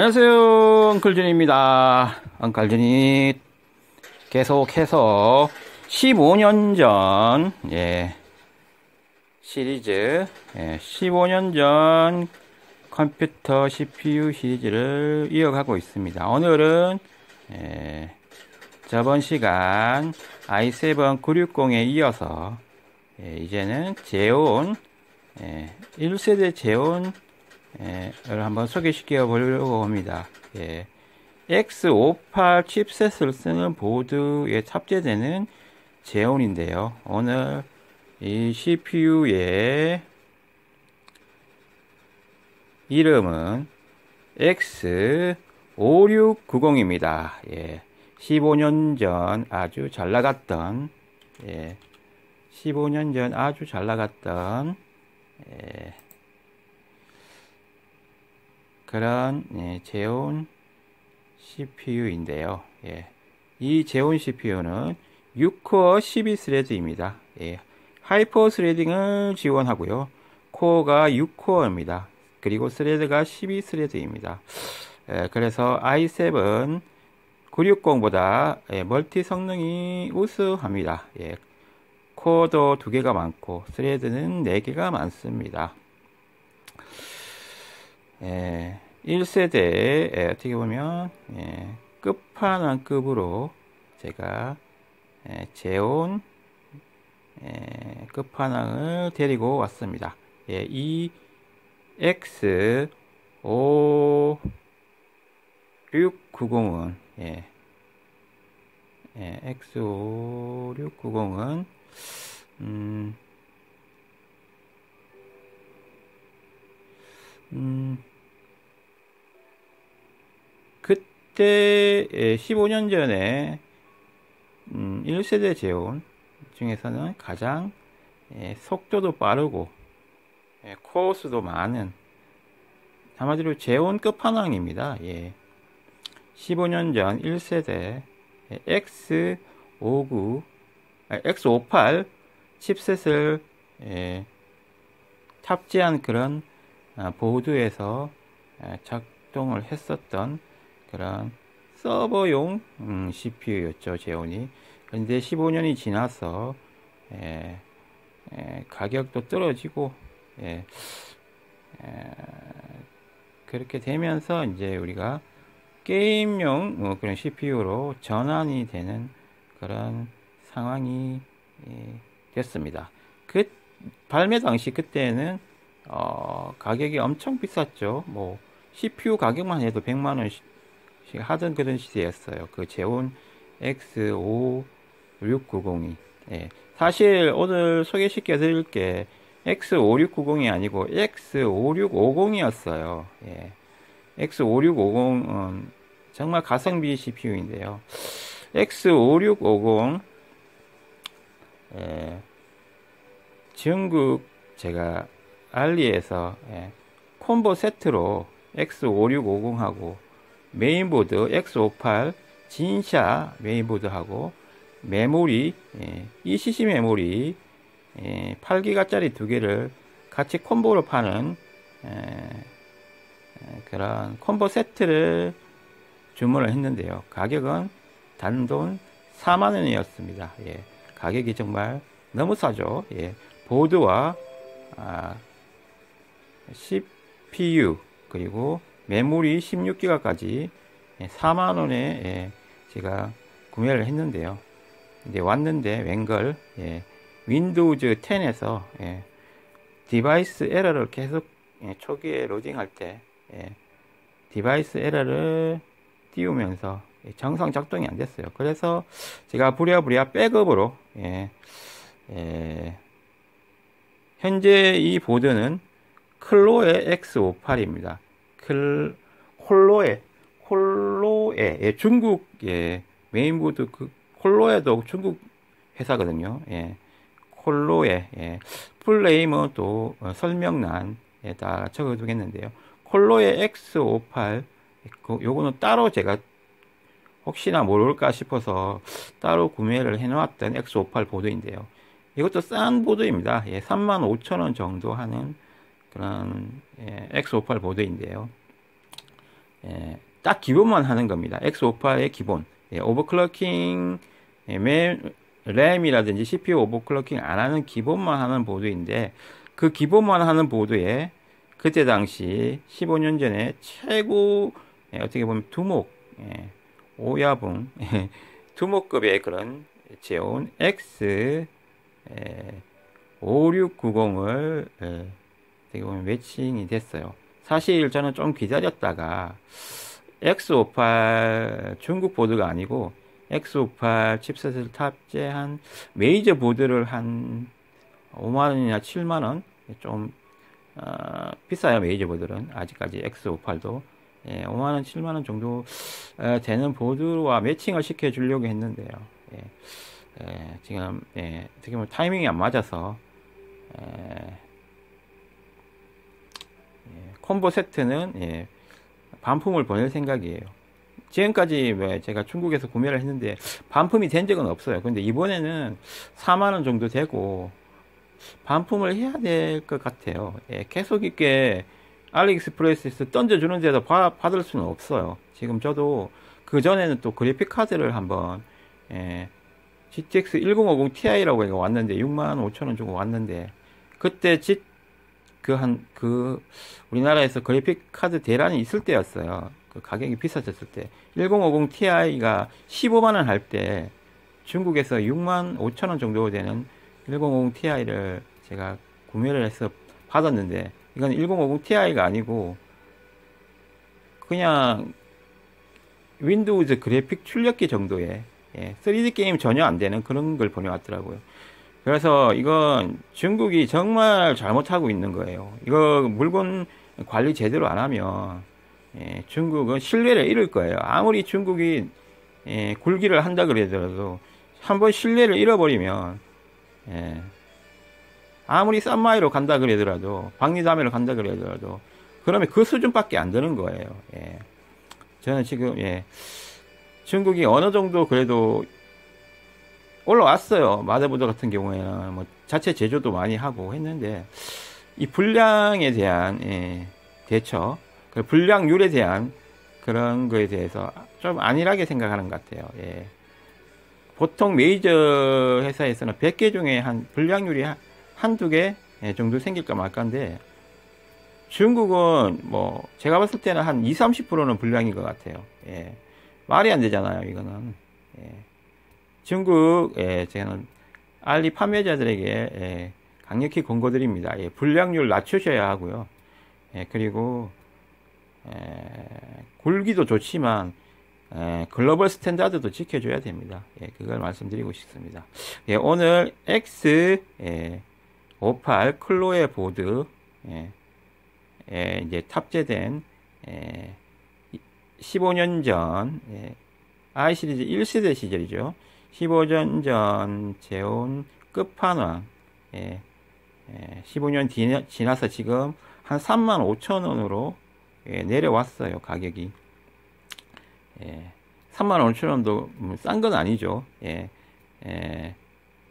안녕하세요, 엉클준입니다. 엉클준이 계속해서 15년 전 시리즈 15년 전 컴퓨터 CPU 시리즈를 이어가고 있습니다. 오늘은 저번 시간 i7 960에 이어서 이제는 제온 1세대 제온을 한번 소개시켜 보려고 합니다. X58 칩셋을 쓰는 보드에 탑재되는 제온인데요. 오늘 이 CPU의 이름은 X5690입니다. 15년 전 아주 잘 나갔던 15년 전 아주 잘 나갔던 그런 제온 CPU인데요. 이 제온 CPU는 6코어 12스레드입니다. 하이퍼 스레딩을 지원하고요. 코어가 6코어입니다. 그리고 스레드가 12스레드입니다. 그래서 i7 960보다 멀티 성능이 우수합니다. 코어도 2개가 많고 스레드는 4개가 많습니다. 1세대에 어떻게 보면 끝판왕급으로 제가 제온 끝판왕을 데리고 왔습니다. 이 X5690은 X5690은 그때 15년 전에 1세대 제온 중에서는 가장 속도도 빠르고 코어 수도 많은 한마디로 제온 끝판왕입니다. 15년 전 1세대 X58 칩셋을 탑재한 그런 보드에서 작동을 했었던 그런 서버용 CPU였죠, 제온이. 그런데 15년이 지나서 가격도 떨어지고 그렇게 되면서 이제 우리가 게임용 그런 CPU로 전환이 되는 그런 상황이 됐습니다. 그 발매 당시 그때는 가격이 엄청 비쌌죠. 뭐 CPU 가격만 해도 100만원씩 하던 그런 시대였어요. 그 제온 X5690이. 사실 오늘 소개시켜 드릴 게 X5690이 아니고 X5650이었어요. X5650은 정말 가성비 CPU인데요. X5650 중국 제가 알리에서 콤보 세트로 X5650하고 메인보드 X58 진샤 메인보드하고 메모리 ECC 메모리 8기가짜리 2개를 같이 콤보로 파는 그런 콤보 세트를 주문을 했는데요. 가격은 단돈 4만원이었습니다. 가격이 정말 너무 싸죠. 보드와 CPU 그리고 메모리 16기가까지 4만원에 제가 구매를 했는데요. 이제 왔는데 웬걸 윈도우즈 10에서 디바이스 에러를 계속 초기에 로딩할 때 디바이스 에러를 띄우면서 정상 작동이 안 됐어요. 그래서 제가 부랴부랴 백업으로 현재 이 보드는 클로에 X58입니다. 홀로에 중국 메인보드 그 홀로에도 중국 회사거든요. 콜로에 풀네임은 또 설명란에다 적어두겠는데요. 콜로에 X58 요거는 따로 제가 혹시나 모를까 싶어서 따로 구매를 해놓았던 X58 보드인데요. 이것도 싼 보드입니다. 35,000원 정도 하는 그런 X58 보드인데요. 딱 기본만 하는 겁니다. X58의 기본. 오버클럭킹, 램이라든지 CPU 오버클럭킹 안 하는 기본만 하는 보드인데, 그 기본만 하는 보드에 그때 당시 15년 전에 최고, 어떻게 보면 두목, 오야붕, 두목급의 그런 제온 X 5690을 어떻게 보면 매칭이 됐어요. 사실 저는 좀 기다렸다가 X58 중국 보드가 아니고 X58 칩셋을 탑재한 메이저 보드를 한 5만원이나 7만원 좀 비싸요. 메이저 보드는 아직까지 X58도 5만원 7만원 정도 되는 보드와 매칭을 시켜 주려고 했는데요. 지금 어떻게 보면 타이밍이 안 맞아서 콤보 세트는 반품을 보낼 생각이에요. 지금까지 제가 중국에서 구매를 했는데 반품이 된 적은 없어요. 근데 이번에는 4만원 정도 되고 반품을 해야 될 것 같아요. 계속 있게 알리익스프레스에서 던져주는데도 받을 수는 없어요. 지금 저도 그 전에는 또 그래픽 카드를 한번 GTX 1050 Ti라고 해서 왔는데 65,000원 주고 왔는데 그때 우리나라에서 그래픽 카드 대란이 있을 때였어요. 그 가격이 비싸졌을 때 1050 Ti가 15만원 할 때 중국에서 65,000원 정도 되는 1050 Ti를 제가 구매를 해서 받았는데 이건 1050 Ti가 아니고 그냥 윈도우즈 그래픽 출력기 정도의 3D 게임 전혀 안 되는 그런 걸 보내왔더라고요. 그래서 이건 중국이 정말 잘못하고 있는 거예요. 이거 물건 관리 제대로 안 하면 중국은 신뢰를 잃을 거예요. 아무리 중국이 굴기를 한다 그러더라도 한번 신뢰를 잃어버리면 아무리 싼마이로 간다 그러더라도 박리담회로 간다 그러더라도 그러면 그 수준밖에 안 되는 거예요. 저는 지금 중국이 어느 정도 그래도 올라왔어요. 마더보드 같은 경우에는 뭐 자체 제조도 많이 하고 했는데 이 불량에 대한 대처, 그 불량률에 대한 그런 거에 대해서 좀 안일하게 생각하는 것 같아요. 보통 메이저 회사에서는 100개 중에 한 불량률이 한두 개 정도 생길까 말까인데 중국은 뭐 제가 봤을 때는 한 20-30%는 불량인 것 같아요. 말이 안 되잖아요, 이거는. 중국 저는 알리 판매자들에게 강력히 권고드립니다. 불량률 낮추셔야 하고요. 그리고 굴기도 좋지만 글로벌 스탠다드도 지켜줘야 됩니다. 그걸 말씀드리고 싶습니다. 오늘 X58 클로에 보드 이제 탑재된 15년 전 I 시리즈 1세대 시절이죠. 15년 전 재온 끝판왕 15년 지나서 지금 한 35,000원으로 내려왔어요. 가격이 35,000원도 싼 건 아니죠.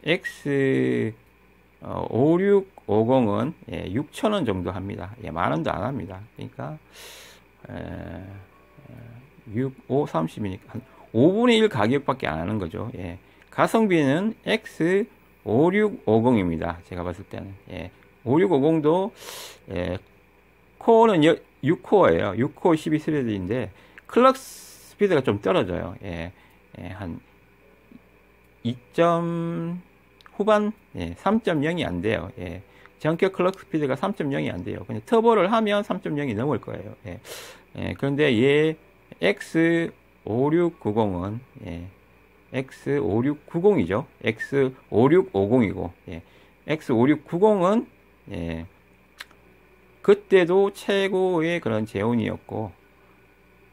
X5650은 6,000원 정도 합니다. 만원도 안 합니다. 그러니까 6, 5, 30이니까 한 5분의 1 가격밖에 안 하는 거죠. 가성비는 X5650입니다. 제가 봤을 때는 5650도 코어는 6코어예요. 6코어 12스레드인데 클럭 스피드가 좀 떨어져요. 한 2점 후반 3.0이 안 돼요. 전격 클럭 스피드가 3.0이 안 돼요. 그냥 터보를 하면 3.0이 넘을 거예요. 그런데 얘 X5690은 X5690이죠. X5650이고 X5690은 그때도 최고의 그런 재온이었고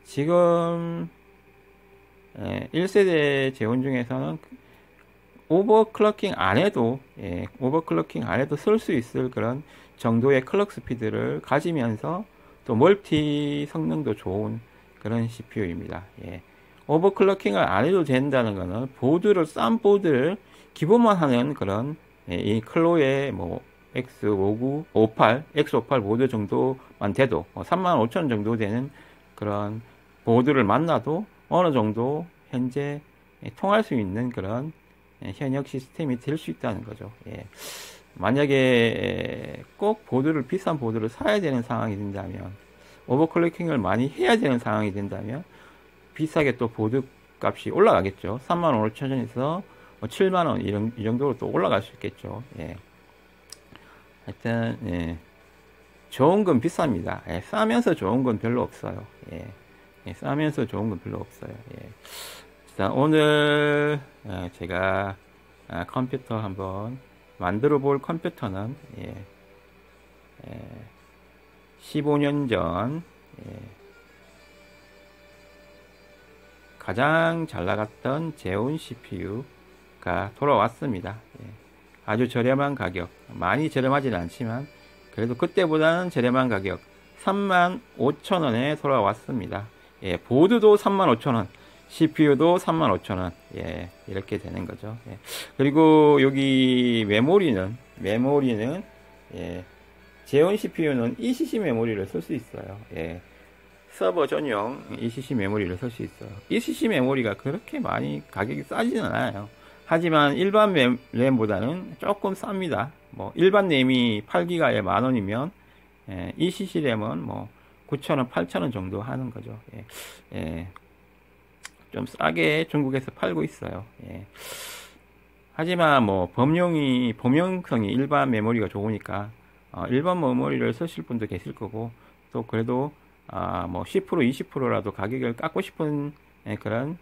지금 1세대 재온 중에서는 오버클럭킹 안 해도 쓸 수 있을 그런 정도의 클럭 스피드를 가지면서 또 멀티 성능도 좋은 그런 CPU입니다. 오버클럭킹을 안 해도 된다는 것은 싼 보드를 기본만 하는 그런 이 클로의 뭐 X58 보드 정도만 돼도 35,000원 정도 되는 그런 보드를 만나도 어느 정도 현재 통할 수 있는 그런 현역 시스템이 될 수 있다는 거죠. 예. 만약에 꼭 비싼 보드를 사야 되는 상황이 된다면, 오버클럭킹을 많이 해야 되는 상황이 된다면 비싸게 또 보드 값이 올라가겠죠. 35,000원에서 7만원 이 정도로 또 올라갈 수 있겠죠. 예. 하여튼 예. 좋은 건 비쌉니다. 예. 싸면서 좋은 건 별로 없어요. 예. 예. 싸면서 좋은 건 별로 없어요. 예. 자, 오늘 제가 컴퓨터 한번 만들어 볼 컴퓨터는 15년 전 가장 잘 나갔던 제온 CPU가 돌아왔습니다. 아주 저렴한 가격, 많이 저렴하지는 않지만 그래도 그때보다는 저렴한 가격 35,000원에 돌아왔습니다. 보드도 35,000원, CPU도 35,000원. 이렇게 되는 거죠. 그리고 여기 메모리는 제온 CPU는 ECC 메모리를 쓸 수 있어요. 서버 전용 ECC 메모리를 쓸 수 있어요. ECC 메모리가 그렇게 많이 가격이 싸지는 않아요. 하지만 일반 램보다는 조금 쌉니다. 뭐 일반 램이 8기가에 10,000원이면 ECC 램은 뭐 9,000원, 8,000원 정도 하는 거죠. 좀 싸게 중국에서 팔고 있어요. 하지만 뭐 범용성이 일반 메모리가 좋으니까 일반 메모리를 쓰실 분도 계실 거고, 또 그래도 뭐 10% 20%라도 가격을 깎고 싶은 그런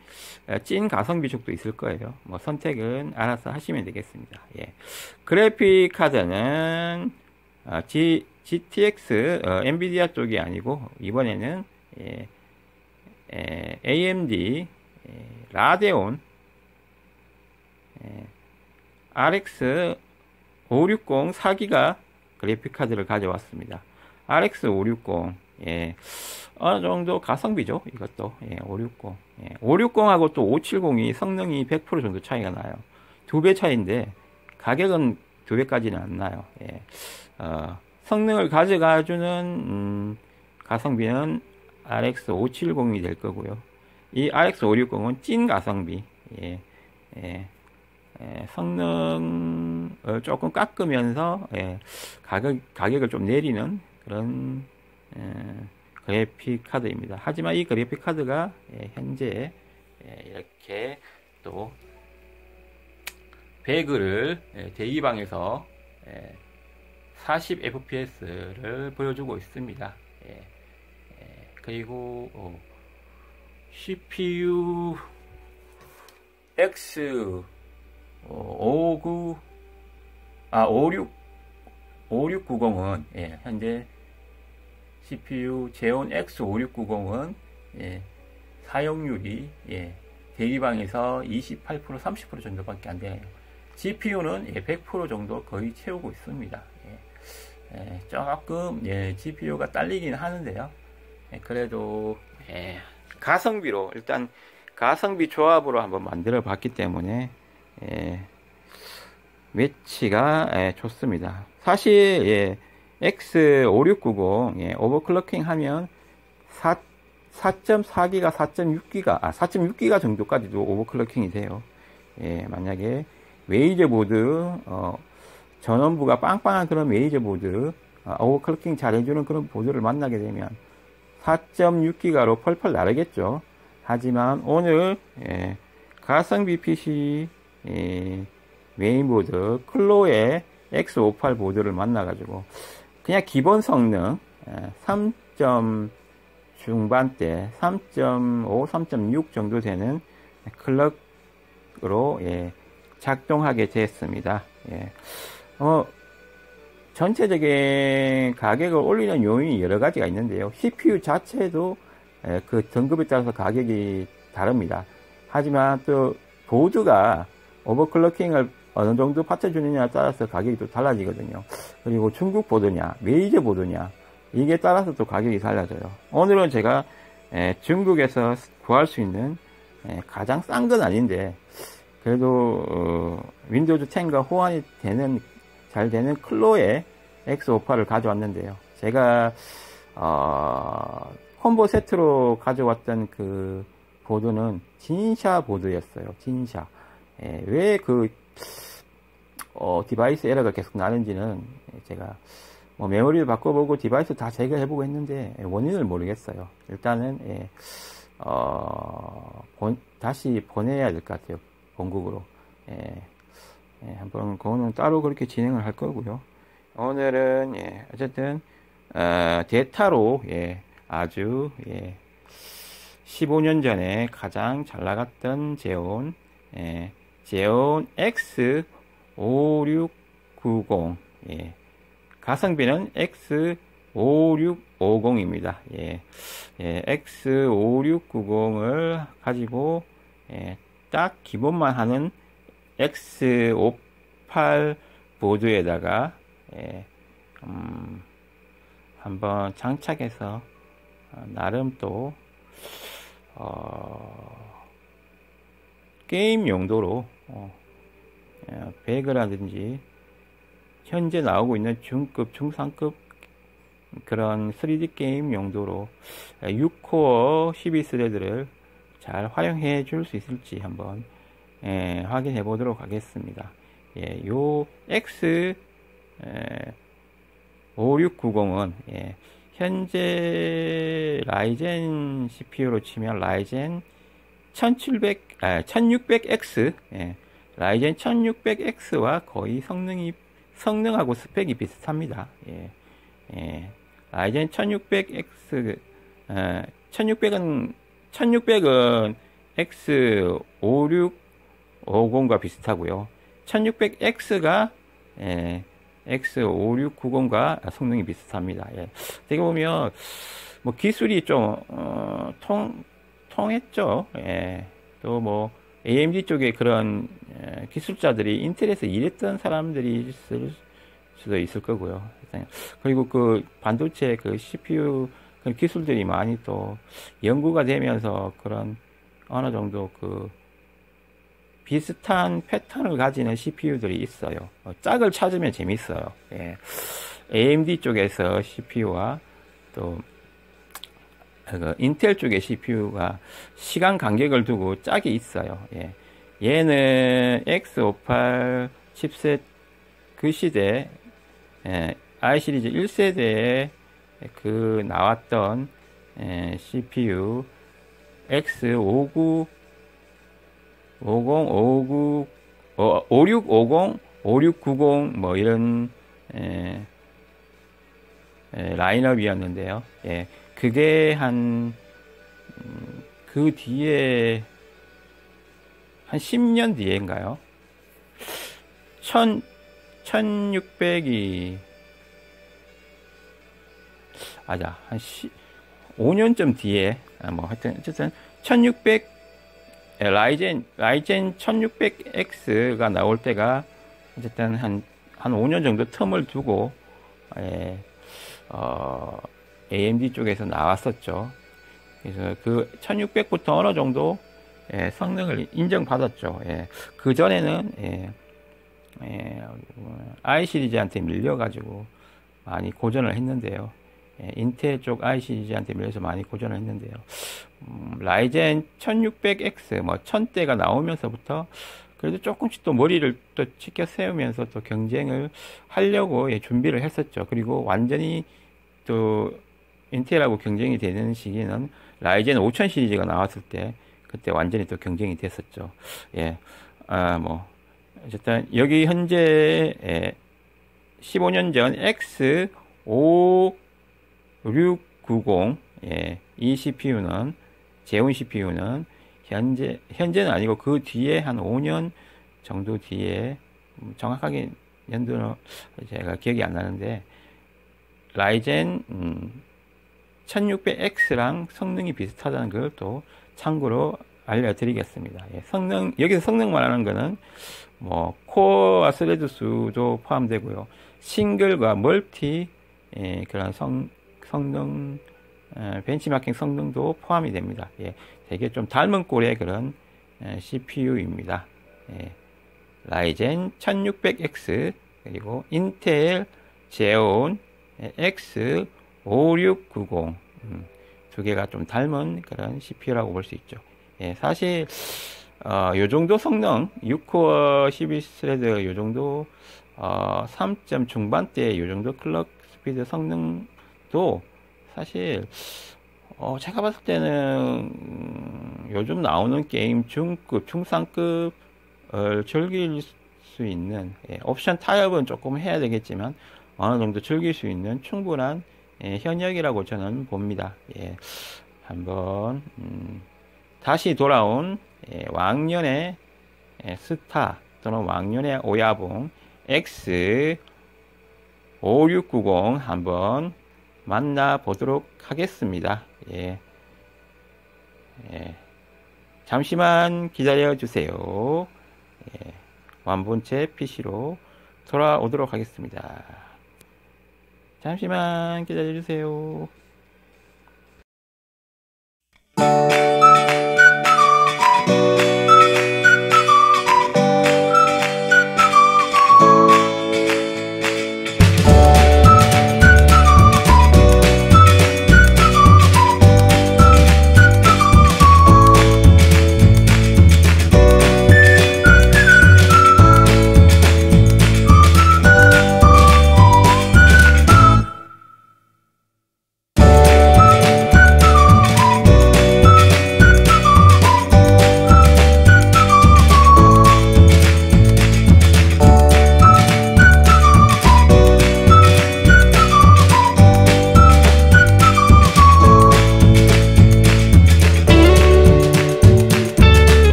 찐 가성비 쪽도 있을 거예요. 뭐 선택은 알아서 하시면 되겠습니다. 그래픽 카드는 GTX 엔비디아 쪽이 아니고 이번에는 AMD 라데온 RX 560 4기가 그래픽 카드를 가져왔습니다. RX 560 어느 정도 가성비죠. 이것도 560 560하고 또 570이 성능이 100% 정도 차이가 나요. 2배 차이인데 가격은 2배까지는 안 나요. 성능을 가져가주는 가성비는 RX 570이 될 거고요. 이 RX 560은 찐 가성비. 성능을 조금 깎으면서 가격을 좀 내리는 그런 그래픽 카드입니다. 하지만 이 그래픽 카드가 현재 이렇게 또 배그를 대기방에서 40fps를 보여주고 있습니다. 그리고 CPU X 5690은 현재 CPU 제온 X5690은 사용률이 대기방에서 28% 30% 정도밖에 안 돼요. GPU는 100% 정도 거의 채우고 있습니다. 조금 GPU가 딸리긴 하는데요. 그래도 가성비로 일단 가성비 조합으로 한번 만들어 봤기 때문에 매치가 좋습니다. 사실 X5690 오버클럭킹 하면 4.4기가 4.6기가 정도까지도 오버클럭킹이 돼요. 만약에 메이저 보드 전원부가 빵빵한 그런 메이저 보드 오버클럭킹 잘해주는 그런 보드를 만나게 되면 4.6기가로 펄펄 나르겠죠. 하지만 오늘 가성비 PC 메인보드 클로의 X58 보드를 만나가지고 그냥 기본 성능 3. 중반대 3.5, 3.6 정도 되는 클럭으로 작동하게 됐습니다. 전체적인 가격을 올리는 요인이 여러 가지가 있는데요. CPU 자체도 그 등급에 따라서 가격이 다릅니다. 하지만 또 보드가 오버클럭킹을 어느 정도 받쳐주느냐에 따라서 가격이 또 달라지거든요. 그리고 중국 보드냐, 메이저 보드냐, 이게 따라서 또 가격이 달라져요. 오늘은 제가 중국에서 구할 수 있는 가장 싼 건 아닌데 그래도 윈도우즈 10과 호환이 잘 되는 클로의 X58을 가져왔는데요. 제가 콤보 세트로 가져왔던 그 보드는 진샤 보드였어요. 진샤. 예, 왜 그 디바이스 에러가 계속 나는지는 제가 뭐 메모리를 바꿔보고 디바이스 다 제거해보고 했는데 원인을 모르겠어요. 일단은 다시 보내야 될 것 같아요. 본국으로. 한번 그거는 따로 그렇게 진행을 할 거고요. 오늘은 어쨌든 데타로 아주 15년 전에 가장 잘 나갔던 제온 X5690 가성비는 X5650입니다. X5690을 가지고 딱 기본만 하는 X58 보드에다가 한번 장착해서 나름 또 게임 용도로 배그라든지 현재 나오고 있는 중급, 중상급 그런 3D 게임 용도로 6코어 12스레드를 잘 활용해 줄 수 있을지 한번 확인해 보도록 하겠습니다. 요 X5690은 현재 라이젠 CPU로 치면 라이젠 1600X 라이젠 1600X와 거의 성능하고 스펙이 비슷합니다. 라이젠 1600X 1600은 X5650과 비슷하고요. 1600X가 X5690과 성능이 비슷합니다. 어떻게 보면 뭐 기술이 좀 통했죠. 또 뭐 AMD 쪽에 그런 기술자들이 인텔에서 일했던 사람들이 있을 수도 있을 거고요. 그리고 그 반도체 그 CPU 그런 기술들이 많이 또 연구가 되면서 그런 어느 정도 그 비슷한 패턴을 가지는 CPU들이 있어요. 짝을 찾으면 재밌어요. AMD 쪽에서 CPU와 또 인텔 쪽의 CPU가 시간 간격을 두고 짝이 있어요. 얘는 X58 칩셋 그 시대 i 시리즈 1세대에 그 나왔던 CPU X59 5650, 5690, 뭐, 이런, 라인업이었는데요. 그게 그 뒤에, 한 10년 뒤에인가요? 1600이, 한 5년쯤 뒤에, 뭐, 하여튼, 어쨌든, 1600, 라이젠 1600X가 나올 때가 어쨌든 한 5년 정도 텀을 두고 AMD 쪽에서 나왔었죠. 그래서 그 1600부터 어느 정도 성능을 인정받았죠. 그 전에는 i 시리즈한테 밀려가지고 많이 고전을 했는데요. 인텔 쪽 i 시리즈한테 밀려서 많이 고전을 했는데요. 라이젠 1600X 뭐 1000대가 나오면서부터 그래도 조금씩 또 머리를 또 치켜 세우면서 또 경쟁을 하려고 준비를 했었죠. 그리고 완전히 또 인텔하고 경쟁이 되는 시기는 라이젠 5000 시리즈가 나왔을 때 그때 완전히 또 경쟁이 됐었죠. 뭐 어쨌든 여기 현재 15년 전 X5690 이 CPU는 제온 CPU는 현재는 아니고 그 뒤에 한 5년 정도 뒤에 정확하게 연도는 제가 기억이 안 나는데 라이젠 1600X랑 성능이 비슷하다는 걸 또 참고로 알려드리겠습니다. 여기서 성능 말하는 거는 뭐 코어와 스레드 수도 포함되고요. 싱글과 멀티 그런 성능 벤치마킹 성능도 포함이 됩니다. 되게 좀 닮은 꼴의 그런 CPU입니다. 라이젠 1600X 그리고 인텔 제온 X5690 두 개가 좀 닮은 그런 CPU라고 볼 수 있죠. 예, 사실 요 정도 성능 6코어 12스레드 요 정도 3점 중반대 요 정도 클럭 스피드 성능도 사실 제가 봤을 때는 요즘 나오는 게임 중급, 중상급을 즐길 수 있는 옵션 타협은 조금 해야 되겠지만 어느 정도 즐길 수 있는 충분한 현역이라고 저는 봅니다. 한번 다시 돌아온 왕년의 스타 또는 왕년의 오야붕 X5690 한번 만나보도록 하겠습니다. 잠시만 기다려 주세요. 완본체 PC로 돌아오도록 하겠습니다. 잠시만 기다려 주세요.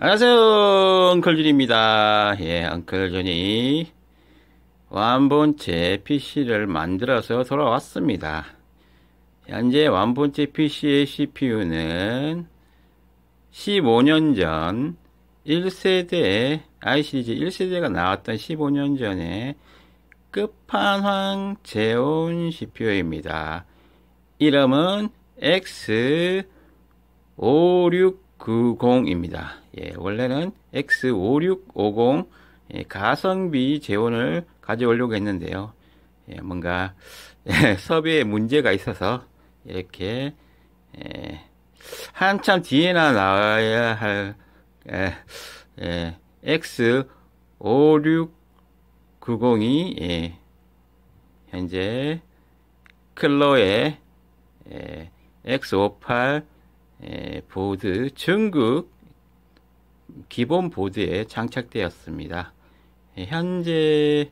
안녕하세요, 엉클준입니다. 예, 엉클준이 완본체 PC를 만들어서 돌아왔습니다. 현재 완본체 PC의 CPU는 15년 전 1세대, i시리즈 1세대가 나왔던 15년 전에 끝판왕 제온 CPU입니다. 이름은 X5690입니다. 예, 원래는 X5650 가성비 재원을 가져오려고 했는데요. 예, 뭔가 섭외에 문제가 있어서 이렇게 한참 뒤에나 나와야 할 X5690이 현재 클로의 X58 보드 중국 기본 보드에 장착되었습니다. 현재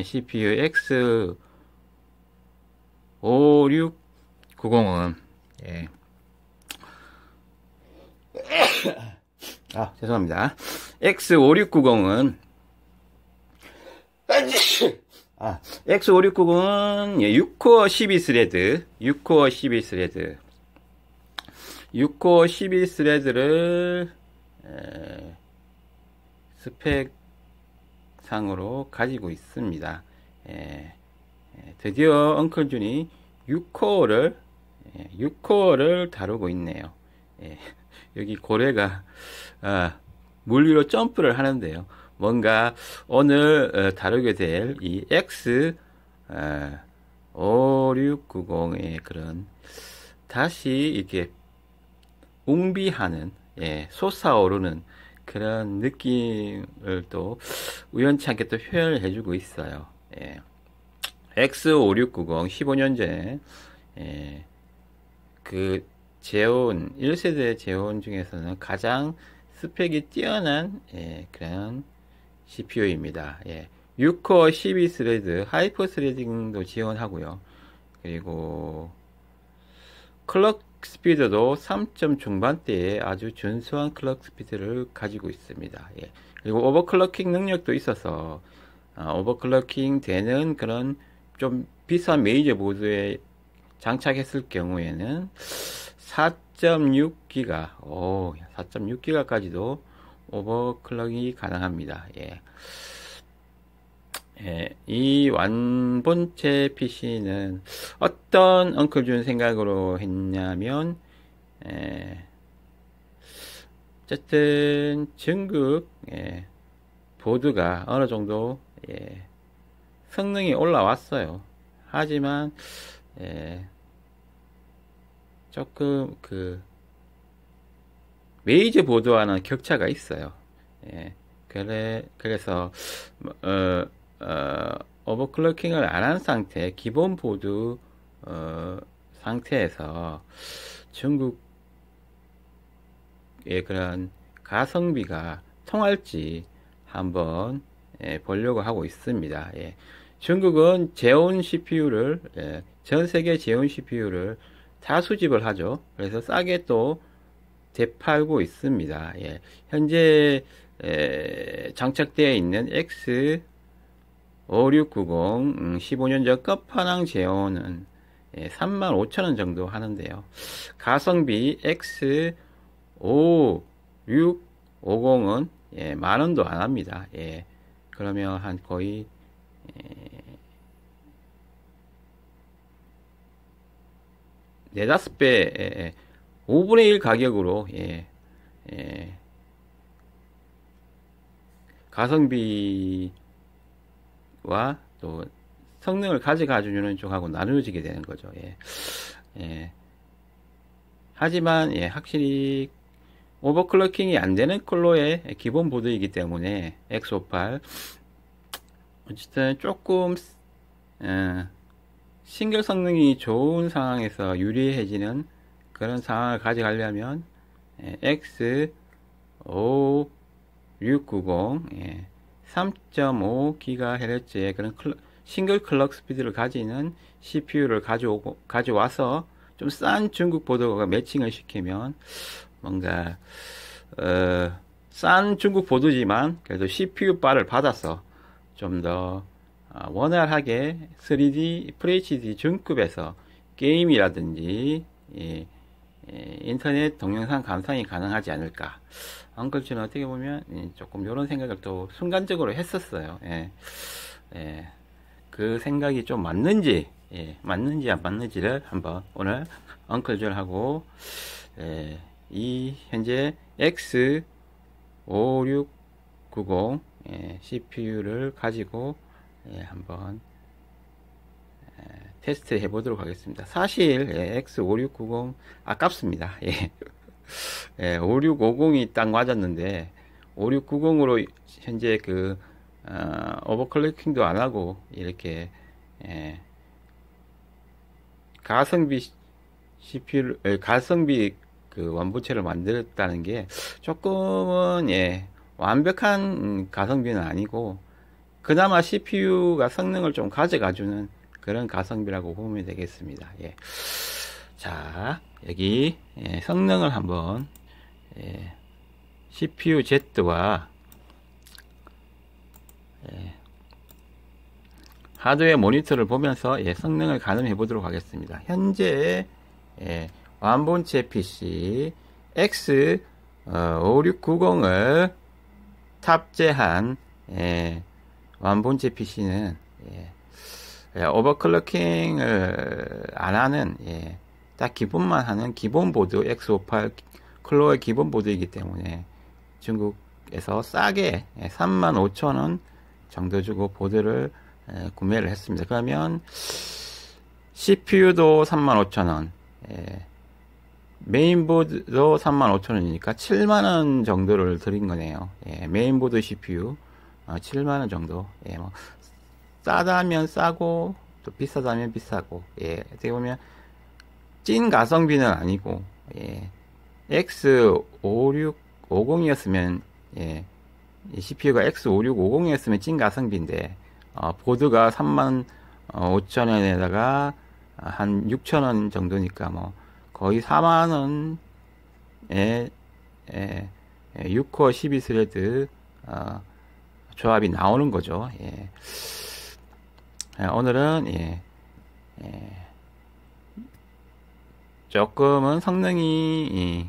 CPU X5690은 죄송합니다. X5690은 X5690은 6코어 12스레드 6코어 12스레드를 스펙 상으로 가지고 있습니다. 드디어 엉클준이 6코어를 다루고 있네요. 여기 고래가 물 위로 점프를 하는데요. 뭔가 오늘 다루게 될 이 X5690의 그런 다시 이렇게 웅비하는 솟아오르는 그런 느낌을 또 우연찮게 또 표현을 해주고 있어요. X5690 15년 전에 그 제온 1세대 제온 중에서는 가장 스펙이 뛰어난 그런 CPU입니다. 6코어 12스레드 하이퍼 스레딩도 지원하고요. 그리고 클럭 스피드도 3점 중반대에 아주 준수한 클럭 스피드를 가지고 있습니다. 그리고 오버클럭킹 능력도 있어서 오버클럭킹 되는 그런 좀 비싼 메이저 보드에 장착했을 경우에는 4.6기가 4.6기가까지도 오버클럭이 가능합니다. 이 완본체 PC는 어떤 엉클준 생각으로 했냐면 어쨌든 중국 보드가 어느 정도 성능이 올라왔어요. 하지만 조금 그 메이저 보드와는 격차가 있어요. 그래서 오버클럭킹을 안 한 상태, 기본 보드 상태에서 중국의 그런 가성비가 통할지 한번 보려고 하고 있습니다. 중국은 제온 CPU를 전 세계 제온 CPU를 다 수집을 하죠. 그래서 싸게 또 되팔고 있습니다. 현재 장착되어 있는 X5690 15년 전 끝판왕 제온은 35,000원 정도 하는데요. 가성비 X5650은 만원도 안 합니다. 그러면 한 거의 4~5배 5분의 1 가격으로 가성비와 또 성능을 가져가주는 쪽하고 나누어지게 되는 거죠. 하지만 확실히 오버클럭킹이 안 되는 컬러의 기본 보드이기 때문에 X58 어쨌든 조금 싱글 성능이 좋은 상황에서 유리해지는 그런 상황을 가져가려면 X5690 3.5GHz의 그런 싱글 클럭 스피드를 가지는 CPU를 가져와서 좀 싼 중국 보드가 매칭을 시키면 뭔가 싼 중국 보드지만 그래도 CPU 바를 받아서 좀 더 원활하게 3D FHD 중급에서 게임이라든지 인터넷 동영상 감상이 가능하지 않을까. 엉클즈는 어떻게 보면 조금 이런 생각을 또 순간적으로 했었어요. 그 생각이 좀 맞는지 맞는지 안 맞는지를 한번 오늘 엉클즈하고 이 현재 X5690 CPU를 가지고 한번 테스트 해보도록 하겠습니다. 사실 X5690 아깝습니다. 5650이 딱 맞았는데 5690으로 현재 그 오버클럭킹도 안 하고 이렇게 가성비 CPU 가성비 그 완부체를 만들었다는 게 조금은 완벽한 가성비는 아니고 그나마 CPU가 성능을 좀 가져가주는 그런 가성비라고 보면 되겠습니다. 자, 여기 성능을 한번 CPU Z와 하드웨어 모니터를 보면서 성능을 가늠해 보도록 하겠습니다. 현재 완본체 PC X5690을 탑재한 완본체 PC는 오버클럭킹을 안 하는 딱 기본만 하는 기본 보드 X58 클로의 기본 보드이기 때문에 중국에서 싸게 35,000원 정도 주고 보드를 구매를 했습니다. 그러면 CPU도 35,000원, 메인보드도 35,000원이니까 7만원 정도를 드린 거네요. 메인보드 CPU 7만원 정도. 뭐 싸다면 싸고 또 비싸다면 비싸고. 어떻게 보면 찐 가성비는 아니고 X5650이었으면 CPU가 X5650이었으면 찐 가성비인데 보드가 35,000원에다가 한 6,000원 정도니까 뭐 거의 4만원에 6코어 12스레드 조합이 나오는 거죠. 오늘은 조금은 성능이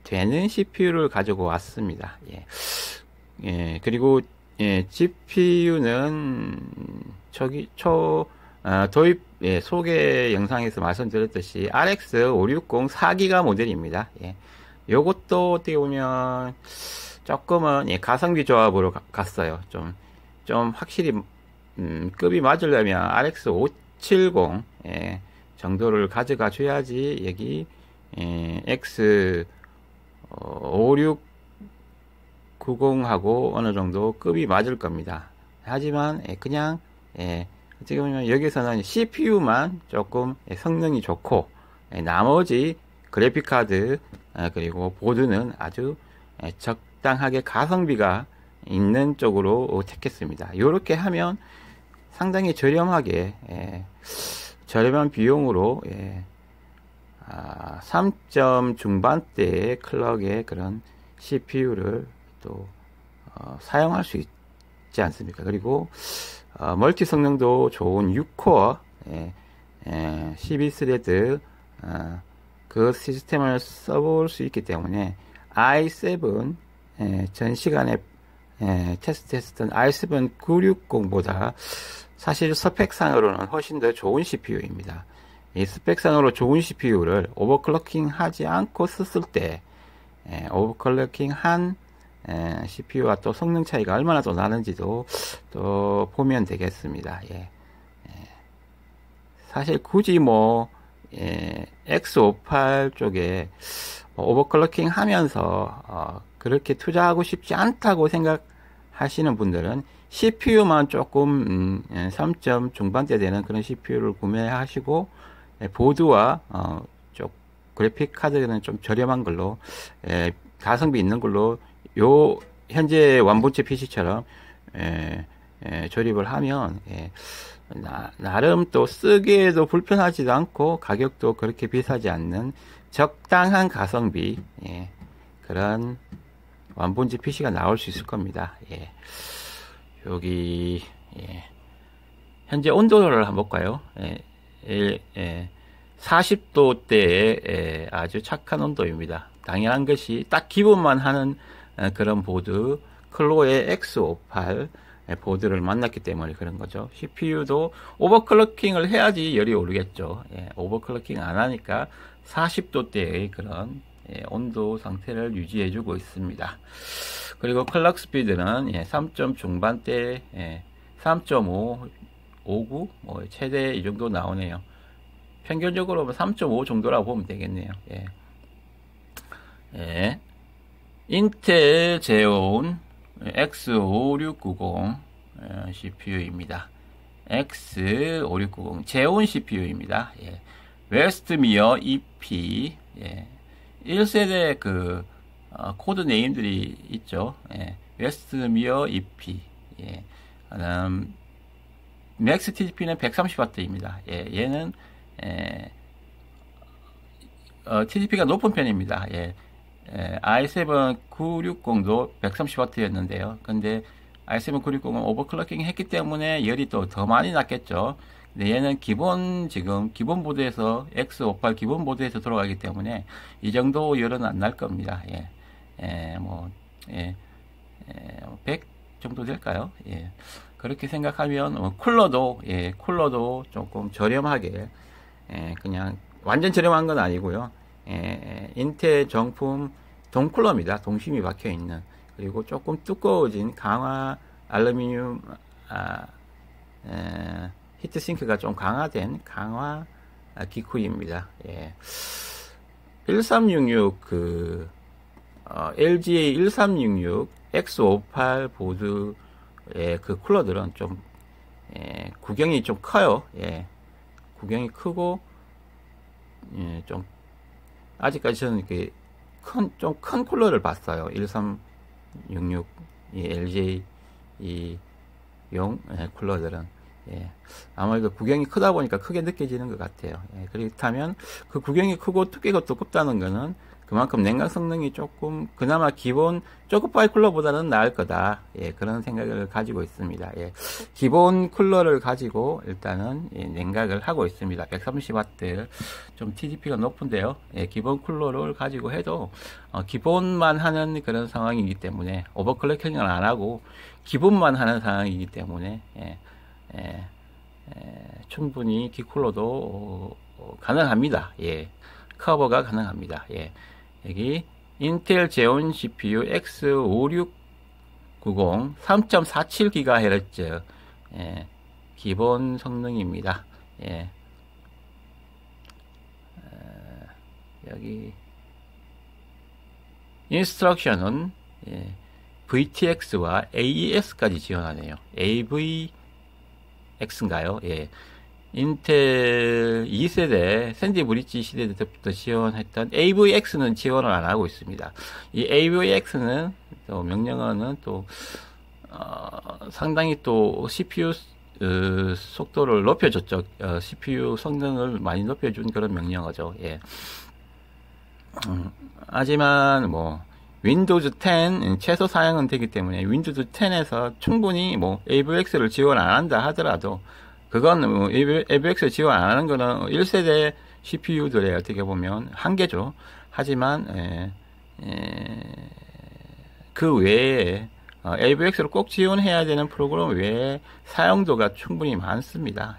되는 CPU를 가지고 왔습니다. 그리고 GPU는 도입 소개 영상에서 말씀드렸듯이 RX 560 4기가 모델입니다. 요것도 어떻게 보면 조금은 가성비 조합으로 갔어요. 좀 확실히 급이 맞으려면 RX 570 정도를 가져가 줘야지 여기 X 5690하고 어느 정도 급이 맞을 겁니다. 하지만 그냥 어떻게 보면 여기서는 CPU만 조금 성능이 좋고 나머지 그래픽카드 그리고 보드는 아주 적당하게 가성비가 있는 쪽으로 택했습니다. 이렇게 하면 상당히 저렴하게 저렴한 비용으로 3점 중반대의 클럭의 그런 CPU를 또 사용할 수 있지 않습니까? 그리고 멀티 성능도 좋은 6코어 12스레드 그 시스템을 써볼 수 있기 때문에 i7 전 시간에 테스트했던 i7 960보다 사실 스펙상으로는 훨씬 더 좋은 CPU입니다. 이 스펙상으로 좋은 CPU를 오버클럭킹 하지 않고 썼을 때 오버클럭킹 한 CPU와 또 성능 차이가 얼마나 또 나는지도 또 보면 되겠습니다. 사실 굳이 뭐 X58 쪽에 오버클럭킹 하면서 그렇게 투자하고 싶지 않다고 생각하시는 분들은 CPU만 조금 3점 중반대 되는 그런 CPU를 구매하시고 보드와 그래픽 카드는 좀 저렴한 걸로 가성비 있는 걸로 요 현재 완본체 PC처럼 조립을 하면 나름 또 쓰기에도 불편하지도 않고 가격도 그렇게 비싸지 않는 적당한 가성비 그런 완본체 PC가 나올 수 있을 겁니다. 예. 여기 예. 현재 온도를 한번 볼까요? 40도대의 아주 착한 온도입니다. 당연한 것이 딱 기본만 하는 그런 보드 클로의 X58 보드를 만났기 때문에 그런 거죠. CPU도 오버클럭킹을 해야지 열이 오르겠죠. 오버클럭킹 안 하니까 40도대의 그런 온도 상태를 유지해 주고 있습니다. 그리고 클럭 스피드는 3. 중반대 3.5 59 뭐 최대 이 정도 나오네요. 평균적으로 3.5 정도라고 보면 되겠네요. 인텔 제온 X5690 CPU입니다. X5690 제온 CPU입니다. 웨스트미어 EP 1세대 그 코드 네임들이 있죠. 웨스트미어 EP 맥스 TDP는 130W입니다. 얘는 TDP가 높은 편입니다. i7 960도 130W였는데요. 근데 i7 960은 오버클럭킹 했기 때문에 열이 또 더 많이 났겠죠. 근데 얘는 기본 보드에서 X58 기본 보드에서 돌아가기 때문에 이 정도 열은 안 날 겁니다. 100 정도 될까요? 그렇게 생각하면 쿨러도 조금 저렴하게 그냥 완전 저렴한 건 아니고요. 인텔 정품 동쿨러입니다. 동심이 박혀 있는, 그리고 조금 두꺼워진 강화 알루미늄 히트싱크가 좀 강화된 강화 기쿨입니다. 1366 그 LGA 1366 X58 보드 그 쿨러들은 좀 구경이 좀 커요. 구경이 크고 좀 아직까지 저는 이렇게 좀 큰 쿨러를 봤어요. 1366 LG 용 쿨러들은 아무래도 구경이 크다 보니까 크게 느껴지는 것 같아요. 그렇다면 그 구경이 크고 두께가 두껍다는 거는 그만큼 냉각 성능이 조금 그나마 기본 초코파이 쿨러보다는 나을 거다. 그런 생각을 가지고 있습니다. 기본 쿨러를 가지고 일단은 냉각을 하고 있습니다. 130W 좀 TDP가 높은데요. 기본 쿨러를 가지고 해도 기본만 하는 그런 상황이기 때문에 오버클럭킹을 안 하고 기본만 하는 상황이기 때문에 충분히 기쿨러도 가능합니다. 커버가 가능합니다. 여기 인텔 제온 CPU X5690 3.47GHz 기본 성능입니다. 여기 인스트럭션은 VTX와 AES까지 지원하네요. AVX인가요? 인텔 2세대 샌디 브릿지 시대 때부터 지원했던 AVX는 지원을 안 하고 있습니다. 이 AVX는 또 명령어는 또 상당히 또 CPU 속도를 높여줬죠. CPU 성능을 많이 높여준 그런 명령어죠. 하지만 뭐 윈도우즈 10 최소 사양은 되기 때문에 윈도우즈 10에서 충분히 뭐 AVX를 지원 안 한다 하더라도 그건 AVX 지원 안 하는 거는 1세대 CPU들의 어떻게 보면 한계죠. 하지만 그 외에 AVX를 꼭 지원해야 되는 프로그램 외에 사용도가 충분히 많습니다.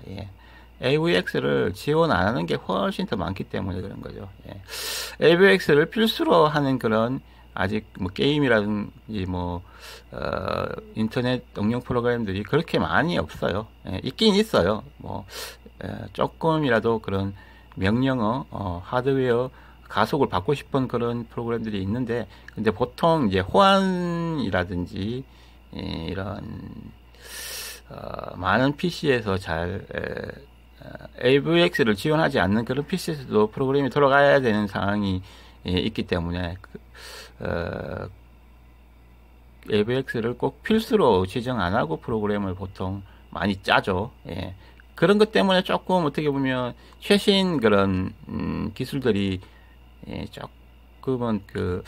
AVX를 지원 안 하는 게 훨씬 더 많기 때문에 그런 거죠. AVX를 필수로 하는 그런 아직 뭐 게임이라든지 뭐 인터넷 응용 프로그램들이 그렇게 많이 없어요. 있긴 있어요. 뭐 조금이라도 그런 명령어 하드웨어 가속을 받고 싶은 그런 프로그램들이 있는데, 근데 보통 이제 호환이라든지 이런 많은 PC에서 잘 AVX를 지원하지 않는 그런 PC에서도 프로그램이 돌아가야 되는 상황이 있기 때문에 AVX를 꼭 필수로 지정 안 하고 프로그램을 보통 많이 짜죠. 그런 것 때문에 조금 어떻게 보면 최신 그런 기술들이 조금은 그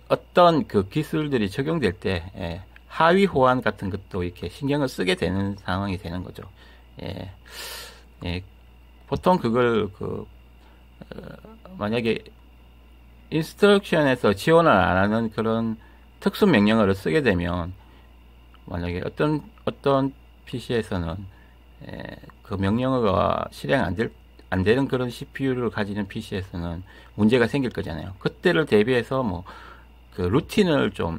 어떤 그 기술들이 적용될 때, 하위 호환 같은 것도 이렇게 신경을 쓰게 되는 상황이 되는 거죠. 예, 예, 보통 그걸 만약에 인스트럭션에서 지원을 안 하는 그런 특수 명령어를 쓰게 되면, 만약에 어떤 PC에서는 그 명령어가 실행 안 되는 그런 CPU를 가지는 PC에서는 문제가 생길 거잖아요. 그때를 대비해서 뭐 그 루틴을 좀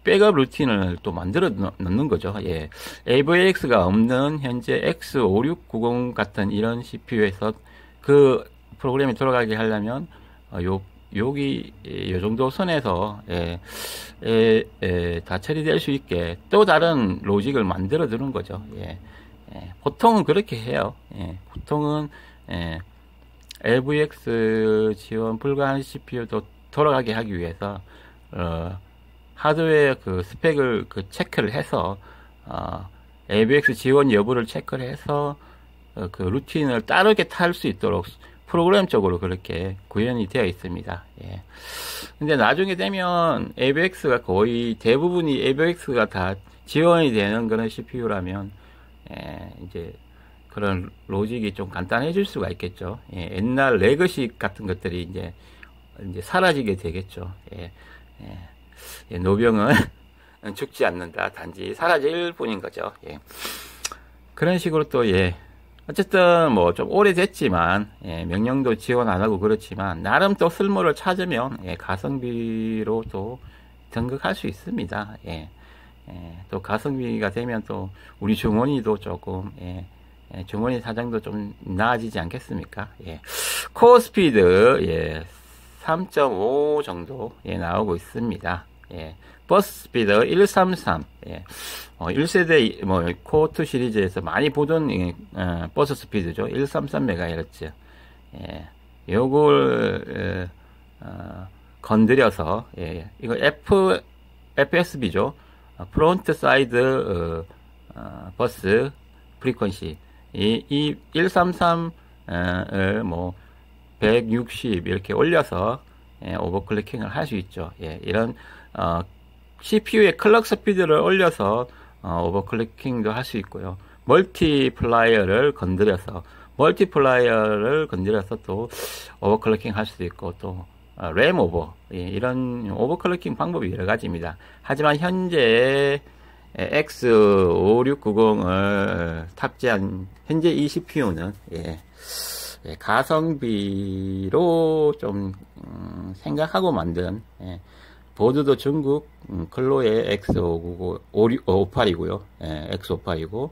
백업 루틴을 또 만들어 넣는 거죠. 예. AVX가 없는 현재 X5690 같은 이런 CPU에서 그 프로그램이 돌아가게 하려면 여기 요 정도 선에서 다 처리될 수 있게 또 다른 로직을 만들어 두는 거죠. 예. 보통은 그렇게 해요. 보통은 AVX 지원 불가한 CPU도 돌아가게 하기 위해서 하드웨어 그 스펙을 체크를 해서 AVX 지원 여부를 체크를 해서 그 루틴을 따르게 탈 수 있도록 프로그램적으로 그렇게 구현이 되어 있습니다. 예. 근데 나중에 되면 AVX가 거의 대부분이 AVX가 다 지원이 되는 그런 CPU라면 이제 그런 로직이 좀 간단해질 수가 있겠죠. 옛날 레거시 같은 것들이 이제 사라지게 되겠죠. 노병은 죽지 않는다. 단지 사라질 뿐인 거죠. 그런 식으로 또 어쨌든 뭐 좀 오래됐지만 명령도 지원 안 하고 그렇지만 나름 또 쓸모를 찾으면 가성비로 또 등극할 수 있습니다. 또 가성비가 되면 또 우리 주머니도 조금 주머니 사정도 좀 나아지지 않겠습니까? 코어 스피드 3.5 정도 나오고 있습니다. 버스 스피드 133 1세대 코어2 시리즈에서 많이 보던 버스 스피드죠. 133MHz. 요걸 건드려서 이거 FSB죠. 프론트 사이드 버스 프리퀀시 이 133을 뭐 160 이렇게 올려서 오버클럭킹을 할 수 있죠. 이런 CPU의 클럭 스피드를 올려서 오버클럭킹도 할 수 있고요. 멀티플라이어를 건드려서 또 오버클럭킹 할 수도 있고 또 램 오버 이런 오버클럭킹 방법이 여러 가지입니다. 하지만 현재 X5690을 탑재한 현재 이 CPU는 가성비로 좀 생각하고 만든 보드도 중국 클로의 X580, 58이고요. X58이고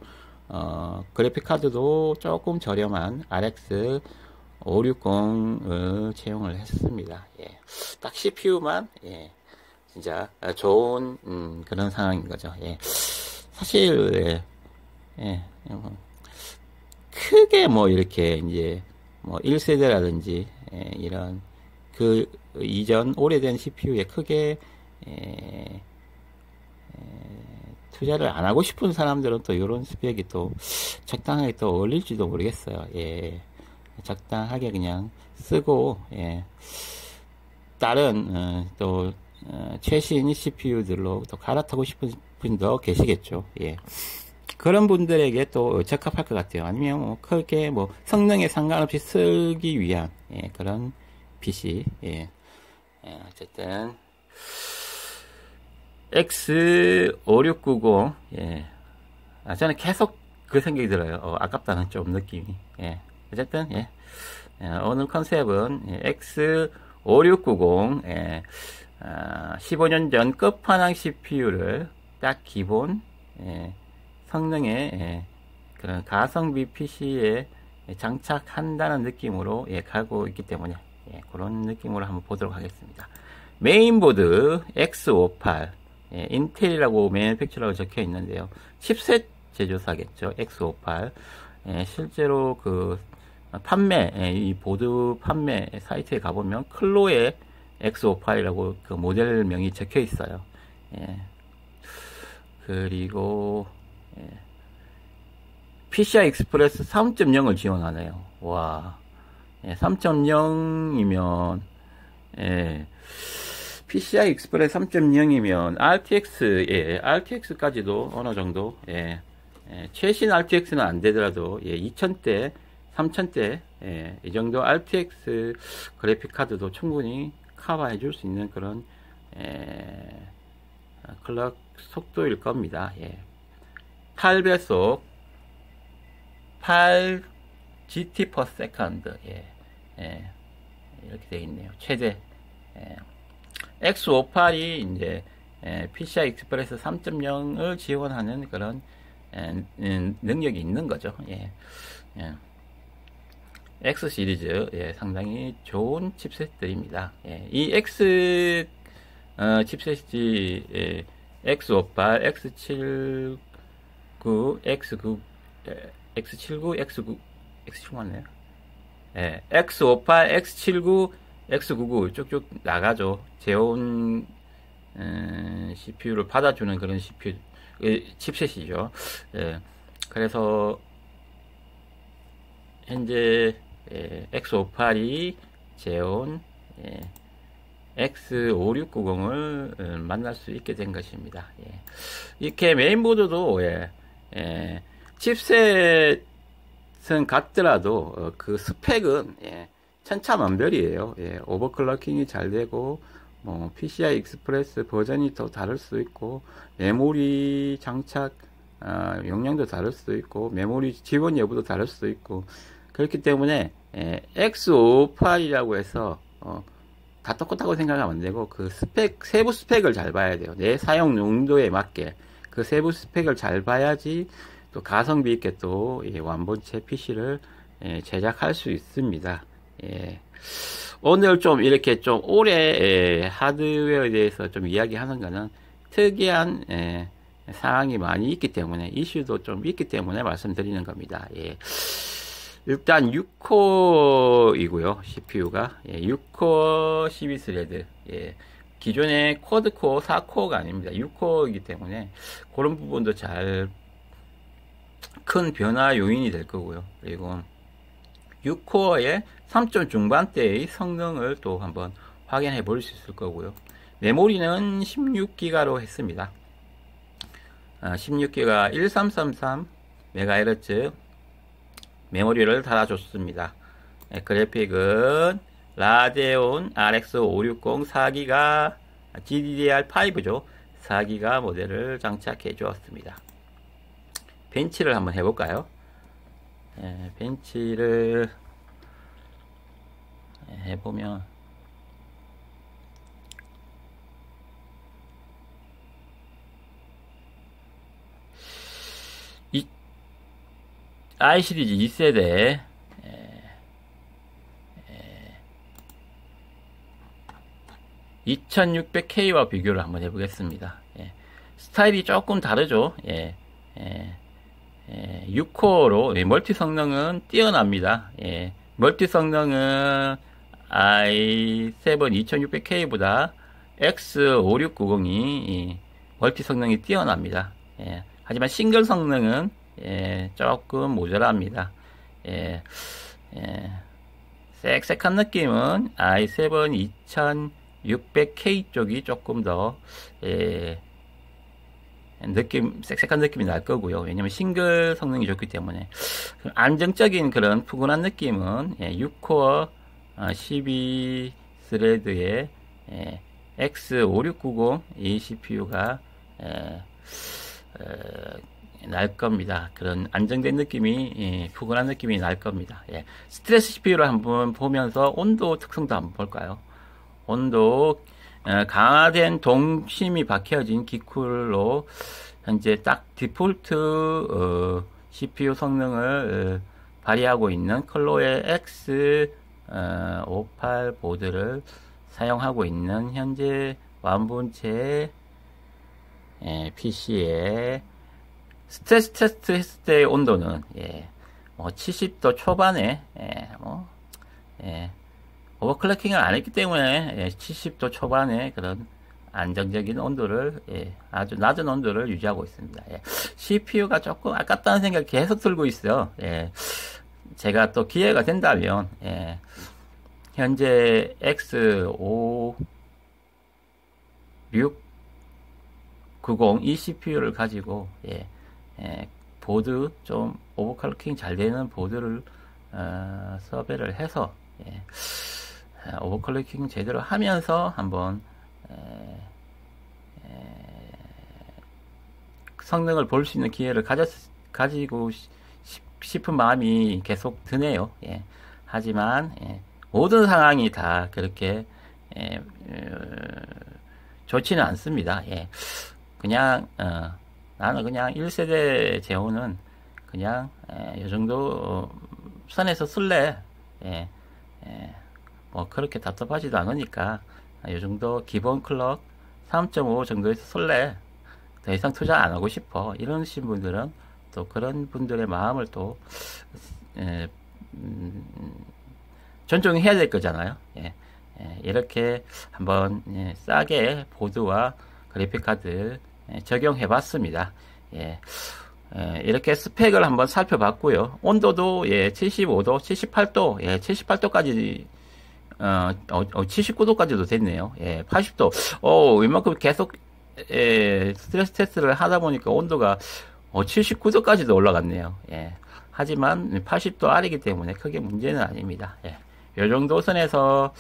그래픽 카드도 조금 저렴한 RX 560을 채용을 했습니다. 딱 CPU만 진짜 좋은 그런 상황인 거죠. 사실 크게 뭐 이렇게 이제 뭐 1세대라든지 이런 그 이전 오래된 CPU에 크게 투자를 안 하고 싶은 사람들은 또 이런 스펙이 또 적당하게 또 어울릴지도 모르겠어요. 적당하게 그냥 쓰고 다른 또 최신 CPU들로 또 갈아타고 싶은 분도 계시겠죠. 그런 분들에게 또 적합할 것 같아요. 아니면 뭐 크게 뭐 성능에 상관없이 쓰기 위한 그런 PC. 어쨌든 X5690 저는 계속 그 생각이 들어요. 아깝다는 좀 느낌이. 어쨌든 오늘 컨셉은 X5690 15년 전 끝판왕 CPU를 딱 기본 성능의 그런 가성비 PC에 장착한다는 느낌으로 가고 있기 때문에 그런 느낌으로 한번 보도록 하겠습니다. 메인보드 X58 인텔이라고 매니팩처라고 적혀 있는데요. 칩셋 제조사겠죠. X58 실제로 그 판매 이 보드 판매 사이트에 가보면 클로의 X58이라고 그 모델명이 적혀 있어요. 그리고 PCI 익스프레스 3.0을 지원하네요. 와, 3.0이면 PCI 익스프레스 3.0이면 RTX까지도 어느 정도 최신 RTX는 안 되더라도 2000대 3000대 이 정도 RTX 그래픽 카드도 충분히 커버해 줄 수 있는 그런 클럭 속도일 겁니다. 8배속 8 GT per second 이렇게 되어 있네요. 최대 X58이 이제 PCI 익스프레스 3.0을 지원하는 그런 능력이 있는 거죠. X 시리즈 상당히 좋은 칩셋들입니다. 이 X 칩셋이 X58, X79, X9, X79, X9 맞네요. X58, X79, X99 쭉쭉 나가죠. 제온 CPU를 받아주는 그런 CPU 칩셋이죠. 그래서 현재 X58이 제온 X5690을 만날 수 있게 된 것입니다. 이렇게 메인보드도 칩셋은 같더라도 그 스펙은 천차만별이에요. 오버클럭킹이 잘 되고 PCI 익스프레스 버전이 더 다를 수 있고 메모리 장착 용량도 다를 수도 있고 메모리 지원 여부도 다를 수도 있고 그렇기 때문에 X58이라고 해서 다 똑같다고 생각하면 안 되고 그 스펙 세부 스펙을 잘 봐야 돼요. 내 사용 용도에 맞게 그 세부 스펙을 잘 봐야지 또 가성비 있게 또 완본체 PC를 제작할 수 있습니다. 오늘 좀 이렇게 좀 오래 하드웨어에 대해서 좀 이야기하는 거는 특이한 사항이 많이 있기 때문에 이슈도 좀 있기 때문에 말씀드리는 겁니다. 일단 6코어이고요. CPU가 6코어 12스레드 기존의 쿼드코어 4코어가 아닙니다. 6코어이기 때문에 그런 부분도 잘 큰 변화 요인이 될 거고요. 그리고 6코어의 3점 중반대의 성능을 또 한번 확인해 볼 수 있을 거고요. 메모리는 16기가로 했습니다. 16기가 1333MHz 메모리를 달아줬습니다. 그래픽은 라데온 RX 560 4기가 GDDR5죠. 4기가 모델을 장착해 주었습니다. 벤치를 한번 해볼까요? 벤치를 해보면 이 i 시리즈 2세대 2600K와 비교를 한번 해보겠습니다. 스타일이 조금 다르죠. 6코어로 멀티 성능은 뛰어납니다. 멀티 성능은 i7 2600K보다 X5690이 멀티 성능이 뛰어납니다. 하지만 싱글 성능은 조금 모자랍니다. 쌕쌕한 느낌은 i7 2600K 쪽이 조금 더 쌕쌕한 느낌이 날 거고요. 왜냐면 싱글 성능이 좋기 때문에. 안정적인 그런 푸근한 느낌은 6코어 12스레드의 X5690 이 CPU가 날 겁니다. 그런 안정된 느낌이 푸근한 느낌이 날 겁니다. 스트레스 CPU를 한번 보면서 온도 특성도 한번 볼까요? 온도 강화된 동심이 박혀진 기쿨로 현재 딱 디폴트 CPU 성능을 발휘하고 있는 클로의 X58 보드를 사용하고 있는 현재 완본체 PC의 스트레스 테스트 했을 때의 온도는 70도 초반에 오버클럭킹을 안 했기 때문에 70도 초반에 그런 안정적인 온도를 아주 낮은 온도를 유지하고 있습니다. CPU가 조금 아깝다는 생각이 계속 들고 있어요. 제가 또 기회가 된다면, 예, 현재 X5690 이 CPU를 가지고, 예, 보드 좀 오버클럭킹 잘 되는 보드를 섭외를 해서, 예, 오버클럭킹 제대로 하면서 한번 성능을 볼 수 있는 기회를 가지고 싶은 마음이 계속 드네요. 예. 하지만 모든 상황이 다 그렇게 좋지는 않습니다. 예. 그냥 나는 그냥 1세대 제온은 그냥 이 정도 선에서 쓸래. 예. 뭐 그렇게 답답하지도 않으니까 이 정도 기본 클럭 3.5 정도에서 쓸래. 더 이상 투자 안 하고 싶어. 이러신 분들은 또 그런 분들의 마음을 또 존중해야 될 거잖아요. 예. 이렇게 한번 싸게 보드와 그래픽카드 적용해 봤습니다. 예. 이렇게 스펙을 한번 살펴봤고요. 온도도 75도, 78도, 78도까지 79도까지도 됐네요. 80도. 이만큼 계속 스트레스 테스트를 하다 보니까 온도가 79도까지도 올라갔네요. 하지만 80도 아래이기 때문에 크게 문제는 아닙니다. 이 정도 선에서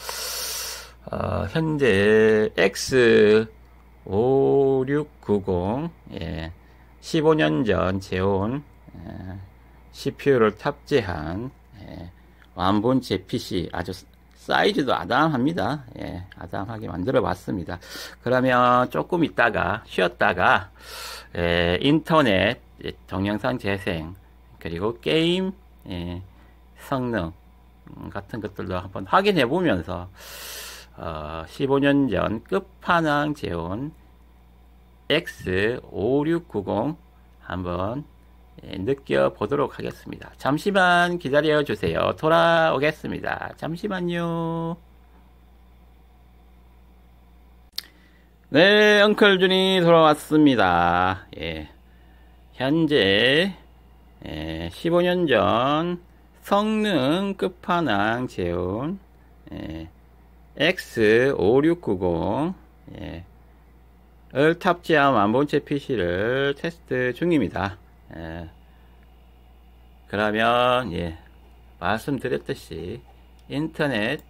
현재 X5690 15년 전 제온 CPU를 탑재한 완본체 PC 아주 사이즈도 아담합니다. 아담하게 만들어 봤습니다. 그러면 조금 있다가 쉬었다가 인터넷 동영상 재생 그리고 게임 성능 같은 것들도 한번 확인해 보면서 15년 전 끝판왕 제온 X5690 한번 느껴보도록 하겠습니다. 잠시만 기다려 주세요. 돌아오겠습니다. 잠시만요. 네, 엉클준이 돌아왔습니다. 현재 15년 전 성능 끝판왕 제온 X5690 을 탑재한 완본체 PC를 테스트 중입니다. 그러면 말씀드렸듯이 인터넷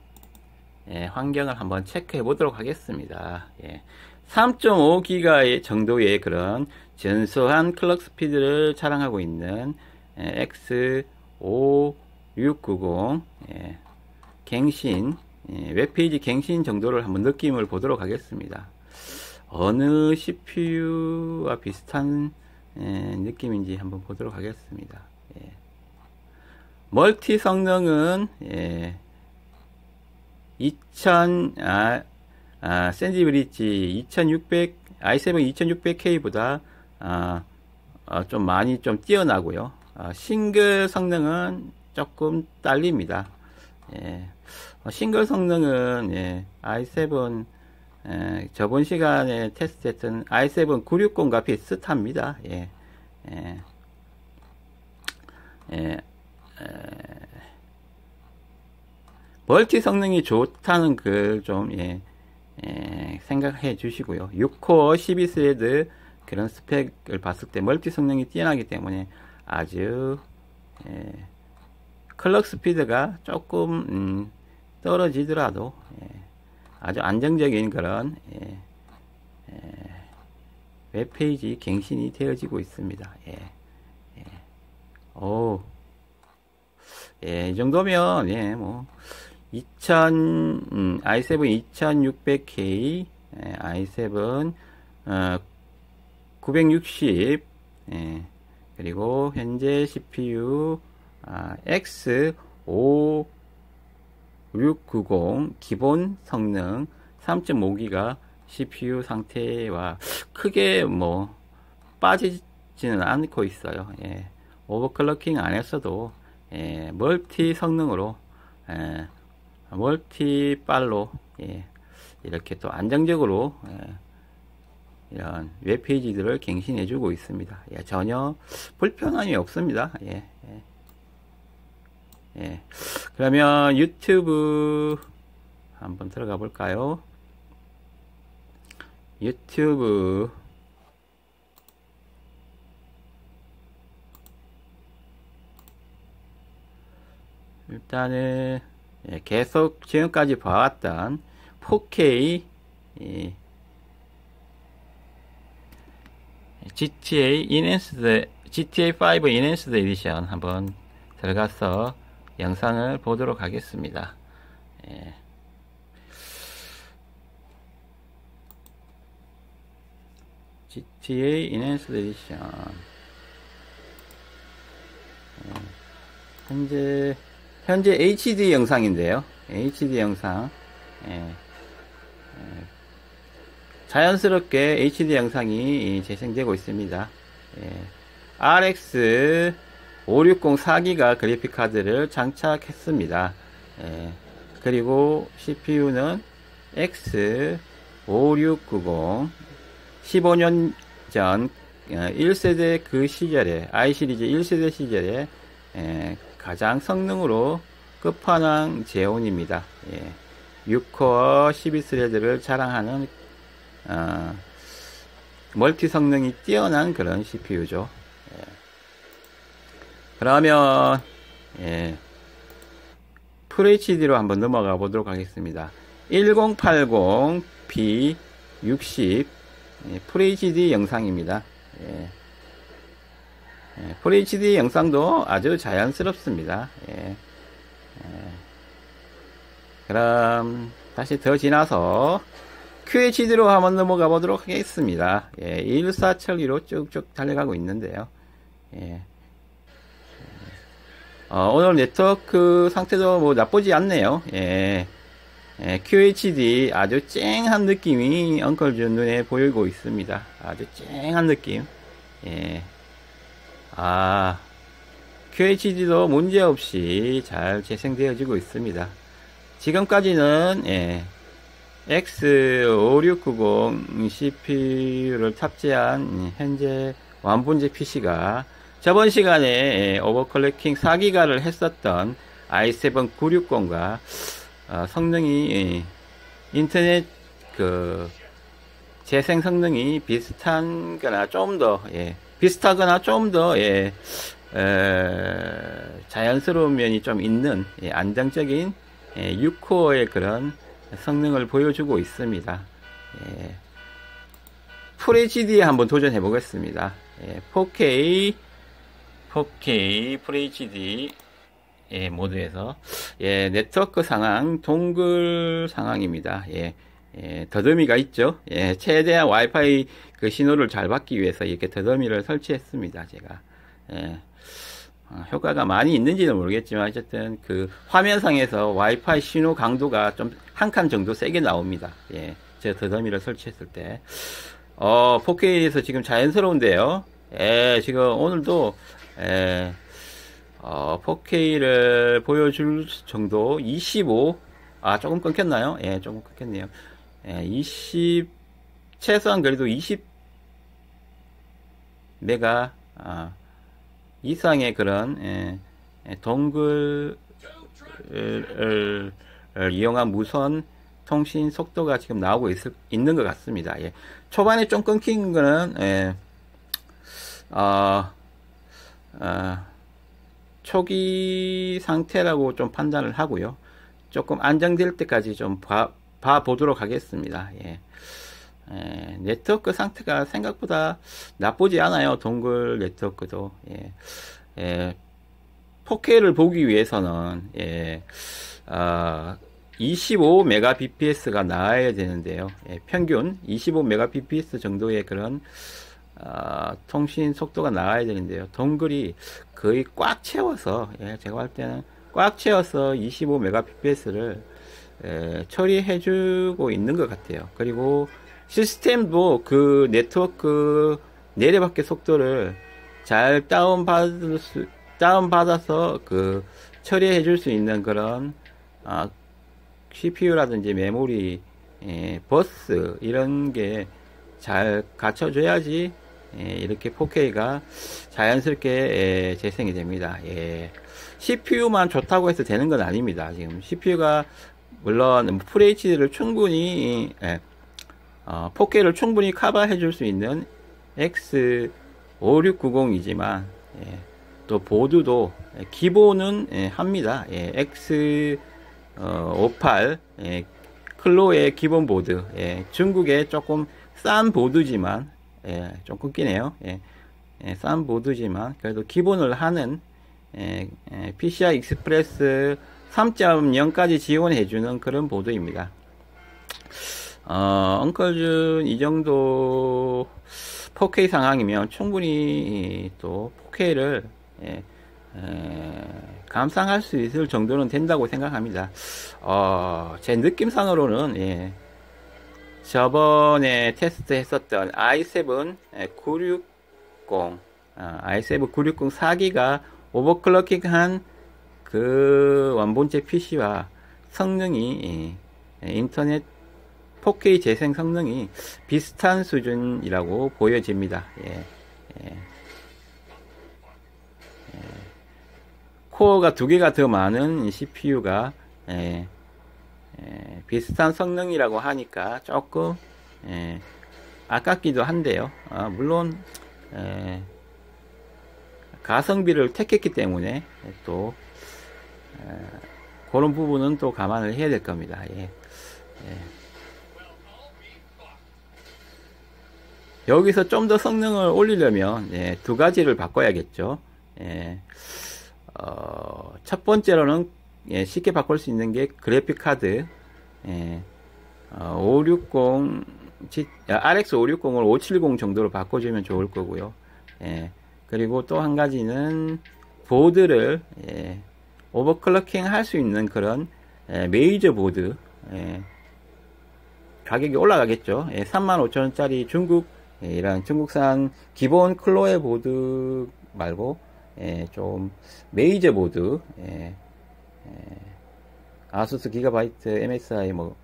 환경을 한번 체크해 보도록 하겠습니다. 3.5기가 정도의 그런 준수한 클럭 스피드를 자랑하고 있는 X5690 갱신 웹페이지 갱신 정도를 한번 느낌을 보도록 하겠습니다. 어느 CPU와 비슷한 느낌인지 한번 보도록 하겠습니다. 멀티 성능은 2000 샌드브릿지 2600 i7 2600K보다 좀 많이 좀 뛰어나고요. 싱글 성능은 조금 딸립니다. 싱글 성능은 i7 저번 시간에 테스트했던 i7 960과 비슷합니다. 멀티 성능이 좋다는 걸 좀 생각해 주시고요. 6코어 12스레드 그런 스펙을 봤을 때 멀티 성능이 뛰어나기 때문에 아주 클럭 스피드가 조금 떨어지더라도 아주 안정적인 그런 웹페이지 갱신이 되어지고 있습니다. 이 정도면 뭐 i7 2600K i7 960 그리고 현재 CPU X5690 기본 성능 3.5기가 CPU 상태와 크게 뭐 빠지지는 않고 있어요. 오버클럭킹 안 했어도 멀티 성능으로 멀티 빨로 이렇게 또 안정적으로 이런 웹페이지들을 갱신해 주고 있습니다. 전혀 불편함이 없습니다. 예. 그러면 유튜브 한번 들어가 볼까요? 유튜브 일단은 예, 계속 지금까지 봐왔던 4K GTA Enhanced GTA5 Enhanced Edition 한번 들어가서 영상을 보도록 하겠습니다. 예. GTA Enhanced Edition 현재 HD 영상인데요. HD 영상 자연스럽게 HD 영상이 재생되고 있습니다. RX 560 4기가 그래픽 카드를 장착했습니다. 그리고 CPU는 X5690 15년 전 1세대 그 시절에 i시리즈 1세대 시절에 가장 성능으로 끝판왕 제온입니다. 6코어 12스레드를 자랑하는 멀티 성능이 뛰어난 그런 CPU죠. 그러면 FHD로 한번 넘어가 보도록 하겠습니다. 1080p60 FHD 영상입니다. FHD 영상도 아주 자연스럽습니다. 그럼 다시 더 지나서 QHD로 한번 넘어가 보도록 하겠습니다. 일사천리로 쭉쭉 달려가고 있는데요. 오늘 네트워크 상태도 뭐 나쁘지 않네요. QHD 아주 쨍한 느낌이 엉클준 눈에 보이고 있습니다. 아주 쨍한 느낌. QHD도 문제없이 잘 재생되어지고 있습니다. 지금까지는 X5690 CPU를 탑재한 현재 완본체 PC가 저번 시간에 오버클럭킹 4기가를 했었던 i7 960과 성능이 인터넷 재생 성능이 비슷하거나 좀 더 자연스러운 면이 좀 있는 안정적인 6코어의 그런 성능을 보여주고 있습니다. FHD에 한번 도전해 보겠습니다. 4K FHD 모드에서 네트워크 상황 동글 상황입니다. 더듬이가 있죠. 최대한 와이파이 그 신호를 잘 받기 위해서 이렇게 더듬이를 설치했습니다. 제가 효과가 많이 있는지는 모르겠지만 어쨌든 그 화면상에서 와이파이 신호 강도가 좀 한 칸 정도 세게 나옵니다. 제가 더듬이를 설치했을 때 4K에서 지금 자연스러운데요. 지금 오늘도 4K를 보여줄 정도 25 조금 끊겼나요? 조금 끊겼네요. 20 최소한 그래도 20 메가 이상의 그런 동글을 이용한 무선 통신 속도가 지금 나오고 있는 것 같습니다. 초반에 좀 끊긴 거는 초기 상태라고 좀 판단을 하고요. 조금 안정될 때까지 좀 봐보도록 하겠습니다. 네트워크 상태가 생각보다 나쁘지 않아요. 동글 네트워크도. 4K를 보기 위해서는 25Mbps가 나와야 되는데요. 평균 25Mbps 정도의 그런 통신 속도가 나와야 되는데요. 동글이 거의 꽉 채워서 제가 할 때는 꽉 채워서 25Mbps를 처리해주고 있는 것 같아요. 그리고 시스템도 그 네트워크 내려받기 속도를 잘 다운받아서 그 처리해줄 수 있는 그런 CPU라든지 메모리, 버스 이런 게 잘 갖춰줘야지 이렇게 4K가 자연스럽게 재생이 됩니다. CPU만 좋다고 해서 되는 건 아닙니다. 지금 CPU가 물론 FHD를 충분히 4K를 충분히 커버해 줄 수 있는 X5690이지만 또 보드도 기본은 합니다. X58 클로의 기본 보드, 중국에 조금 싼 보드지만 좀 끊기네요. 싼 보드지만 그래도 기본을 하는 PCI 익스프레스 3.0까지 지원해주는 그런 보드입니다. 엉클준 이 정도 4K 상황이면 충분히 또 4K를 감상할 수 있을 정도는 된다고 생각합니다. 제 느낌상으로는 저번에 테스트 했었던 i7 960 i7 960 4기가 오버클럭킹한 그 원본체 PC와 성능이 인터넷 4K 재생 성능이 비슷한 수준이라고 보여집니다. 코어가 2개가 더 많은 CPU가 비슷한 성능이라고 하니까 조금 아깝기도 한데요. 물론 가성비를 택했기 때문에 또 그런 부분은 또 감안을 해야 될 겁니다. 여기서 좀 더 성능을 올리려면 두 가지를 바꿔야겠죠. 첫 번째로는 쉽게 바꿀 수 있는 게 그래픽 카드 560 RX 560을 570 정도로 바꿔주면 좋을 거고요. 그리고 또 한 가지는 보드를 오버클럭킹 할 수 있는 그런 메이저 보드 가격이 올라가겠죠. 35,000원짜리 중국 이런 중국산 기본 클로에 보드 말고 좀 메이저 보드 아수스 기가바이트 MSI 뭐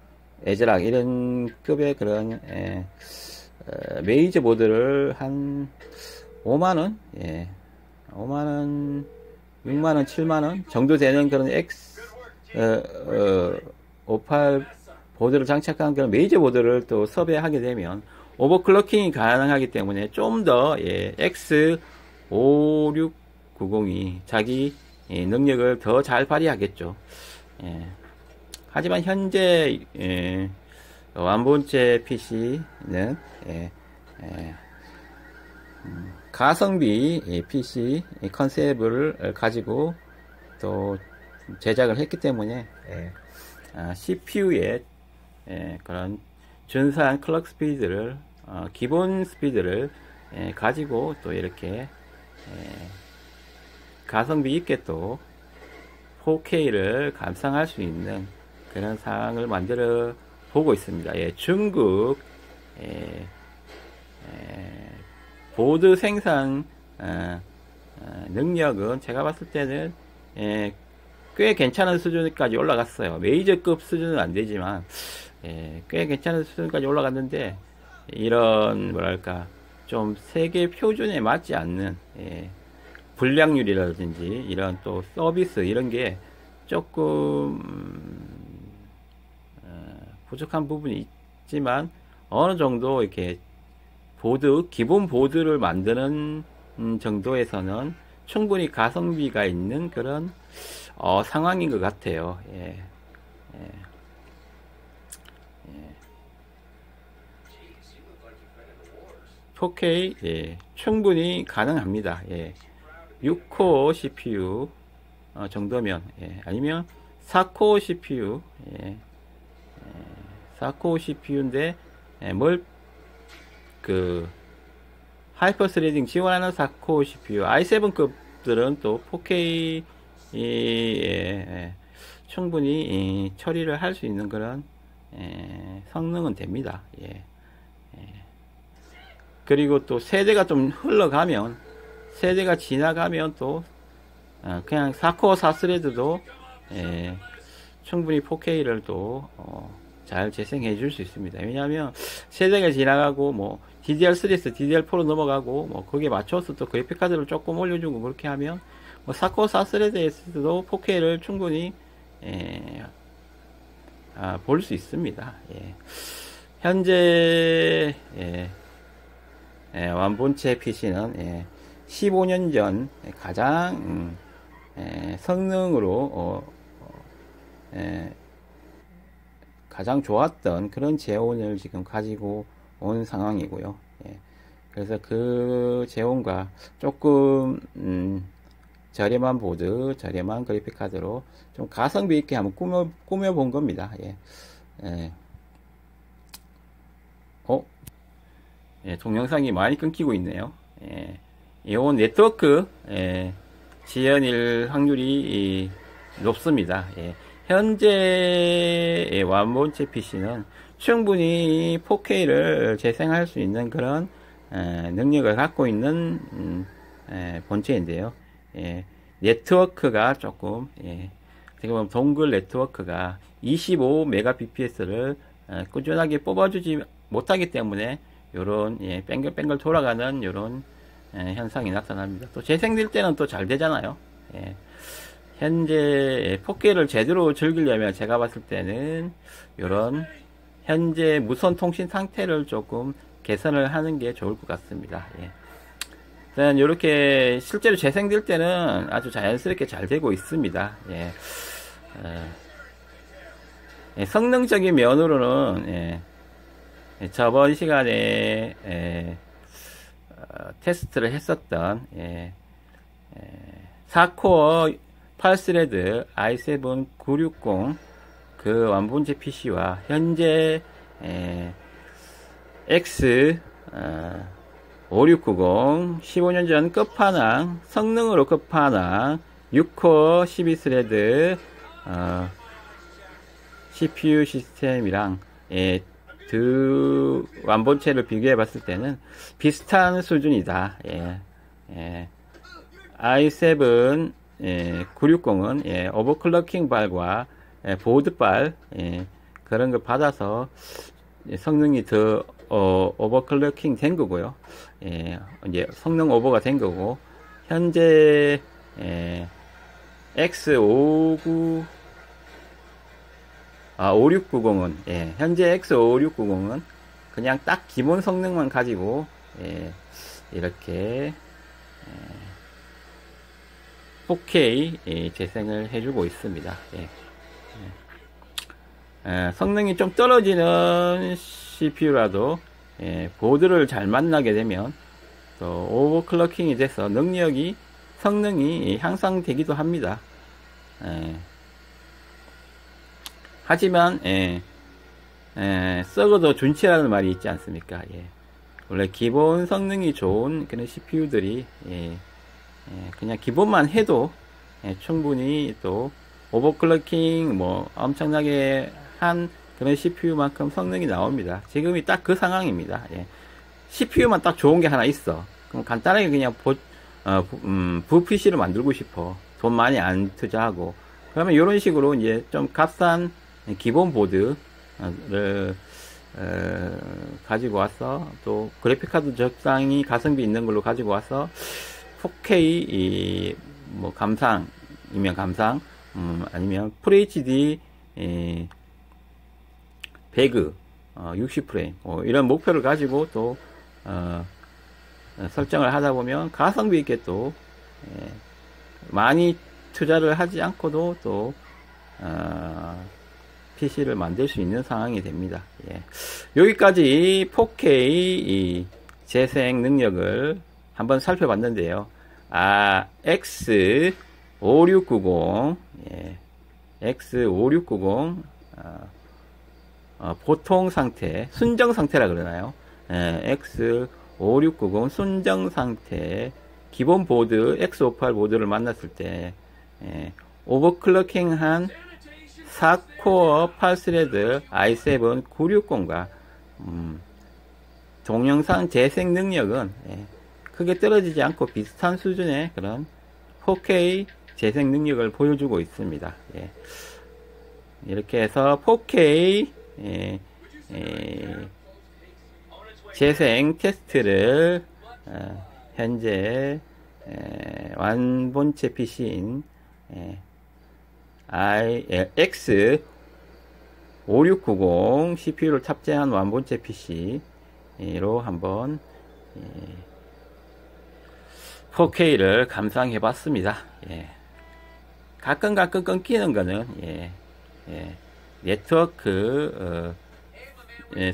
에즈락 이런 급의 그런 메이저 보드를 한 5만원 5만원 6만원 7만원 정도 되는 그런 X58 보드를 장착한 그런 메이저 보드를 또 섭외하게 되면 오버클럭킹이 가능하기 때문에 좀 더 X5690이 자기 능력을 더 잘 발휘하겠죠. 하지만 현재 완본체 PC는 가성비 PC 컨셉을 가지고 또 제작을 했기 때문에 CPU의 그런 준수한 클럭 스피드를 기본 스피드를 가지고 또 이렇게 가성비 있게 또 4K를 감상할 수 있는 그런 상황을 만들어 보고 있습니다. 중국 보드 생산 능력은 제가 봤을 때는 꽤 괜찮은 수준까지 올라갔어요. 메이저급 수준은 안 되지만 꽤 괜찮은 수준까지 올라갔는데 이런 뭐랄까 좀 세계 표준에 맞지 않는 불량률이라든지 이런 또 서비스 이런 게 조금 부족한 부분이 있지만 어느 정도 이렇게 보드 기본 보드를 만드는 정도에서는 충분히 가성비가 있는 그런 상황인 것 같아요. 4K 충분히 가능합니다. 6코어 CPU 정도면 아니면 4코어 CPU 4코어 CPU인데 그 하이퍼 스레딩 지원하는 4코어 CPU i7급들은 또 4K 충분히 처리를 할 수 있는 그런 성능은 됩니다. 그리고 또 세대가 좀 흘러가면 세대가 지나가면 또 그냥 4코어 4스레드도 충분히 4K를 또 잘 재생해 줄 수 있습니다. 왜냐하면 세대가 지나가고 뭐 DDR3에서 DDR4로 넘어가고 뭐 거기에 맞춰서 또 그래픽카드를 조금 올려주고 그렇게 하면 뭐 4코어 4스레드에서도 4K를 충분히 볼 수 있습니다. 예. 현재 완본체 PC는 15년 전 가장 성능으로 가장 좋았던 그런 제온을 지금 가지고 온 상황이고요. 그래서 그 제온과 조금 저렴한 보드, 저렴한 그래픽 카드로 좀 가성비 있게 한번 꾸며 본 겁니다. 동영상이 많이 끊기고 있네요. 요 네트워크 지연일 확률이 높습니다. 현재 완본체 PC는 충분히 4K를 재생할 수 있는 그런 능력을 갖고 있는 본체인데요. 네트워크가 조금 어떻게 보면 동글 네트워크가 25Mbps를 꾸준하게 뽑아주지 못하기 때문에 요런 뺑글뺑글 돌아가는 요런 현상이 나타납니다. 또 재생될 때는 또 잘 되잖아요. 현재 4K를 제대로 즐기려면 제가 봤을 때는 요런 현재 무선 통신 상태를 조금 개선을 하는 게 좋을 것 같습니다. 일단 이렇게 실제로 재생될 때는 아주 자연스럽게 잘 되고 있습니다. 성능적인 면으로는 저번 시간에 테스트를 했었던 4코어 8스레드 i7 960 그 완본체 PC와 현재 X 5690 15년 전 끝판왕 성능으로 끝판왕 6코어 12스레드 CPU 시스템이랑 두 완본체를 비교해 봤을 때는 비슷한 수준이다. i7 960은 오버클럭킹 발과 보드발 그런 걸 받아서 성능이 더 오버클럭킹 된 거고요. 이제 성능 오버가 된 거고 현재 X5690은 현재 X5690은 그냥 딱 기본 성능만 가지고 이렇게 4K 재생을 해주고 있습니다. 성능이 좀 떨어지는 CPU라도 보드를 잘 만나게 되면 또 오버클럭킹이 돼서 성능이 향상되기도 합니다. 하지만 썩어도 준치라는 말이 있지 않습니까? 원래 기본 성능이 좋은 그런 CPU들이 그냥 기본만 해도 충분히 또 오버클럭킹 뭐 엄청나게 한 그런 CPU만큼 성능이 나옵니다. 지금이 딱 그 상황입니다. CPU만 딱 좋은 게 하나 있어. 그럼 간단하게 그냥 PC를 만들고 싶어. 돈 많이 안 투자하고. 그러면 이런 식으로 이제 좀 값싼 기본 보드를 가지고 와서 또 그래픽카드 적당히 가성비 있는 걸로 가지고 와서 4K 뭐 감상이면 감상 아니면 FHD 배그 60프레임 이런 목표를 가지고 또 설정을 하다 보면 가성비 있게 또 많이 투자를 하지 않고도 또 PC를 만들 수 있는 상황이 됩니다. 여기까지 4K 재생 능력을 한번 살펴봤는데요. X5690 X5690 보통 상태, 순정 상태라 그러나요? X5690 순정 상태 기본 보드 X58 보드를 만났을 때 오버클럭킹한 4코어 8스레드 i7 960과 동영상 재생 능력은 크게 떨어지지 않고 비슷한 수준의 그런 4K 재생 능력을 보여주고 있습니다. 이렇게 해서 4K 예, 예, 재생 테스트를 현재 완본체 PC인 X5690 CPU를 탑재한 완본체 PC로 한번 4K를 감상해 봤습니다. 가끔 끊기는 거는 네트워크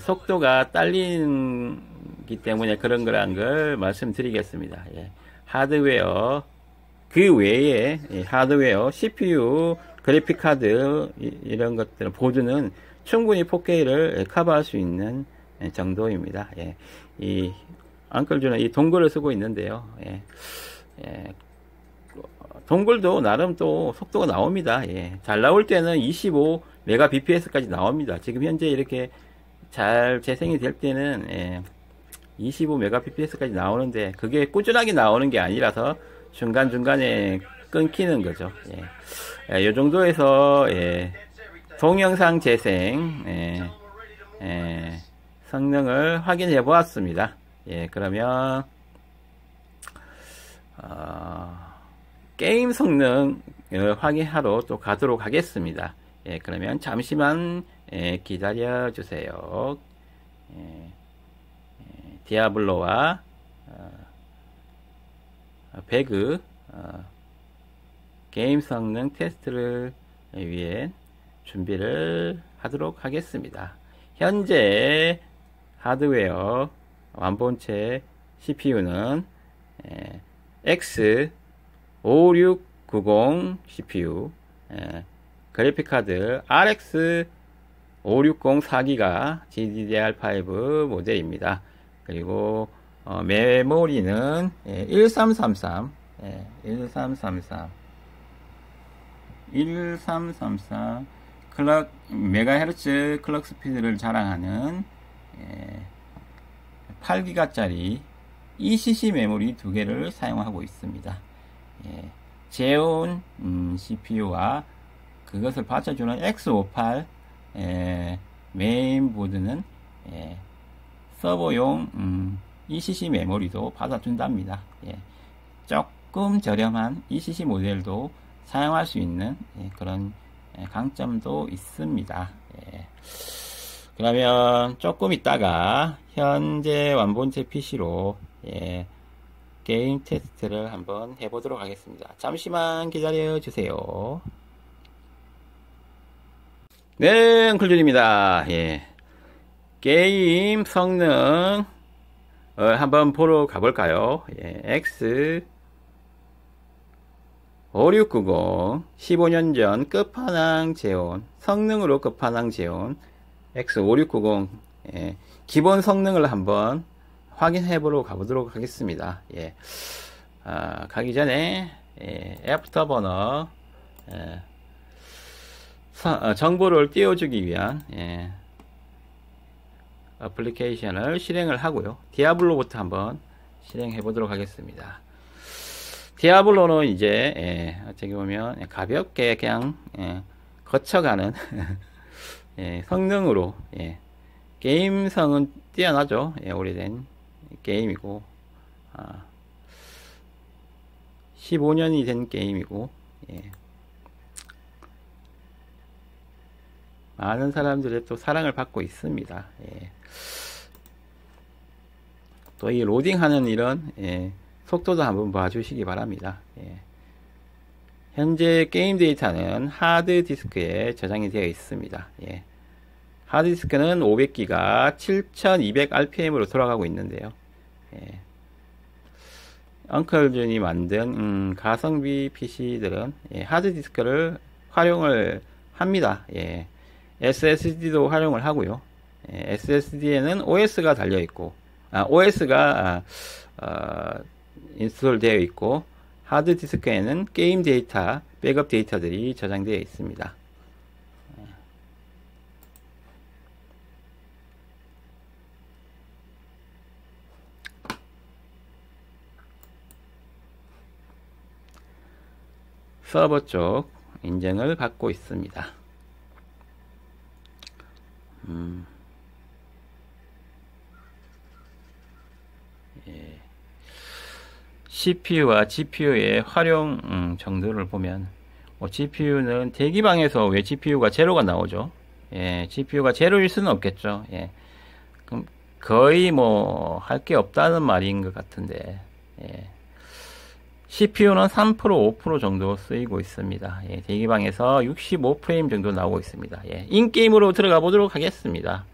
속도가 딸리기 때문에 그런 거란 걸 말씀드리겠습니다. 하드웨어 그 외에 하드웨어 CPU 그래픽카드 이런 것들 보드는 충분히 4K를 커버할 수 있는 정도입니다. 이 앙클주는 이 동글을 쓰고 있는데요. 동글도 나름 또 속도가 나옵니다. 잘 나올 때는 25 Mbps까지 나옵니다. 지금 현재 이렇게 잘 재생이 될 때는 25 Mbps까지 나오는데 그게 꾸준하게 나오는 게 아니라서 중간중간에 끊기는 거죠. 이 정도에서 동영상 재생 성능을 확인해 보았습니다. 그러면 게임 성능 확인하러 또 가도록 하겠습니다. 그러면 잠시만 기다려 주세요. 디아블로와 배그 게임 성능 테스트를 위해 준비를 하도록 하겠습니다. 현재 하드웨어 완본체 CPU는 X5690 CPU, 그래픽카드 RX 560 4기가 GDDR5 모델입니다. 그리고 메모리는 1333 클럭 메가헤르츠 클럭 스피드를 자랑하는 8기가짜리 ECC 메모리 2개를 사용하고 있습니다. 제온 CPU와 그것을 받쳐주는 X58 메인보드는 서버용 ECC 메모리도 받아준답니다. 조금 저렴한 ECC 모델도 사용할 수 있는 그런 강점도 있습니다. 그러면 조금 있다가 현재 완본체 PC로 게임 테스트를 한번 해보도록 하겠습니다. 잠시만 기다려 주세요. 네, 앵클준입니다. 게임 성능 한번 보러 가볼까요? X5690 15년 전 끝판왕 재온 성능으로 끝판왕 재온 X5690 기본 성능을 한번 확인해 보러 가보도록 하겠습니다. 가기 전에 애프터버너 정보를 띄워주기 위한 어플리케이션을 실행을 하고요. 디아블로부터 한번 실행해 보도록 하겠습니다. 디아블로는 이제 어떻게 보면 가볍게 그냥 거쳐가는 성능으로 게임성은 뛰어나죠. 오래된 게임이고 15년이 된 게임이고 많은 사람들의 또 사랑을 받고 있습니다. 또 이 로딩하는 이런 속도도 한번 봐주시기 바랍니다. 현재 게임 데이터는 하드디스크에 저장이 되어 있습니다. 하드디스크는 500기가 7200rpm으로 돌아가고 있는데요. 엉클준이 만든 가성비 PC들은 하드디스크를 활용을 합니다. SSD도 활용을 하고요. SSD에는 OS가 달려있고 OS가 인스톨 되어 있고 하드디스크에는 게임 데이터, 백업 데이터들이 저장되어 있습니다. 서버 쪽 인증을 받고 있습니다. 음, 예. CPU와 GPU의 활용 정도를 보면 GPU는 대기방에서 왜 GPU가 제로가 나오죠? 예, GPU가 제로일 수는 없겠죠. 예, 그럼 거의 뭐 할 게 없다는 말인 것 같은데 예. CPU는 3% 5% 정도 쓰이고 있습니다. 예, 대기방에서 65프레임 정도 나오고 있습니다. 예, 인게임으로 들어가 보도록 하겠습니다.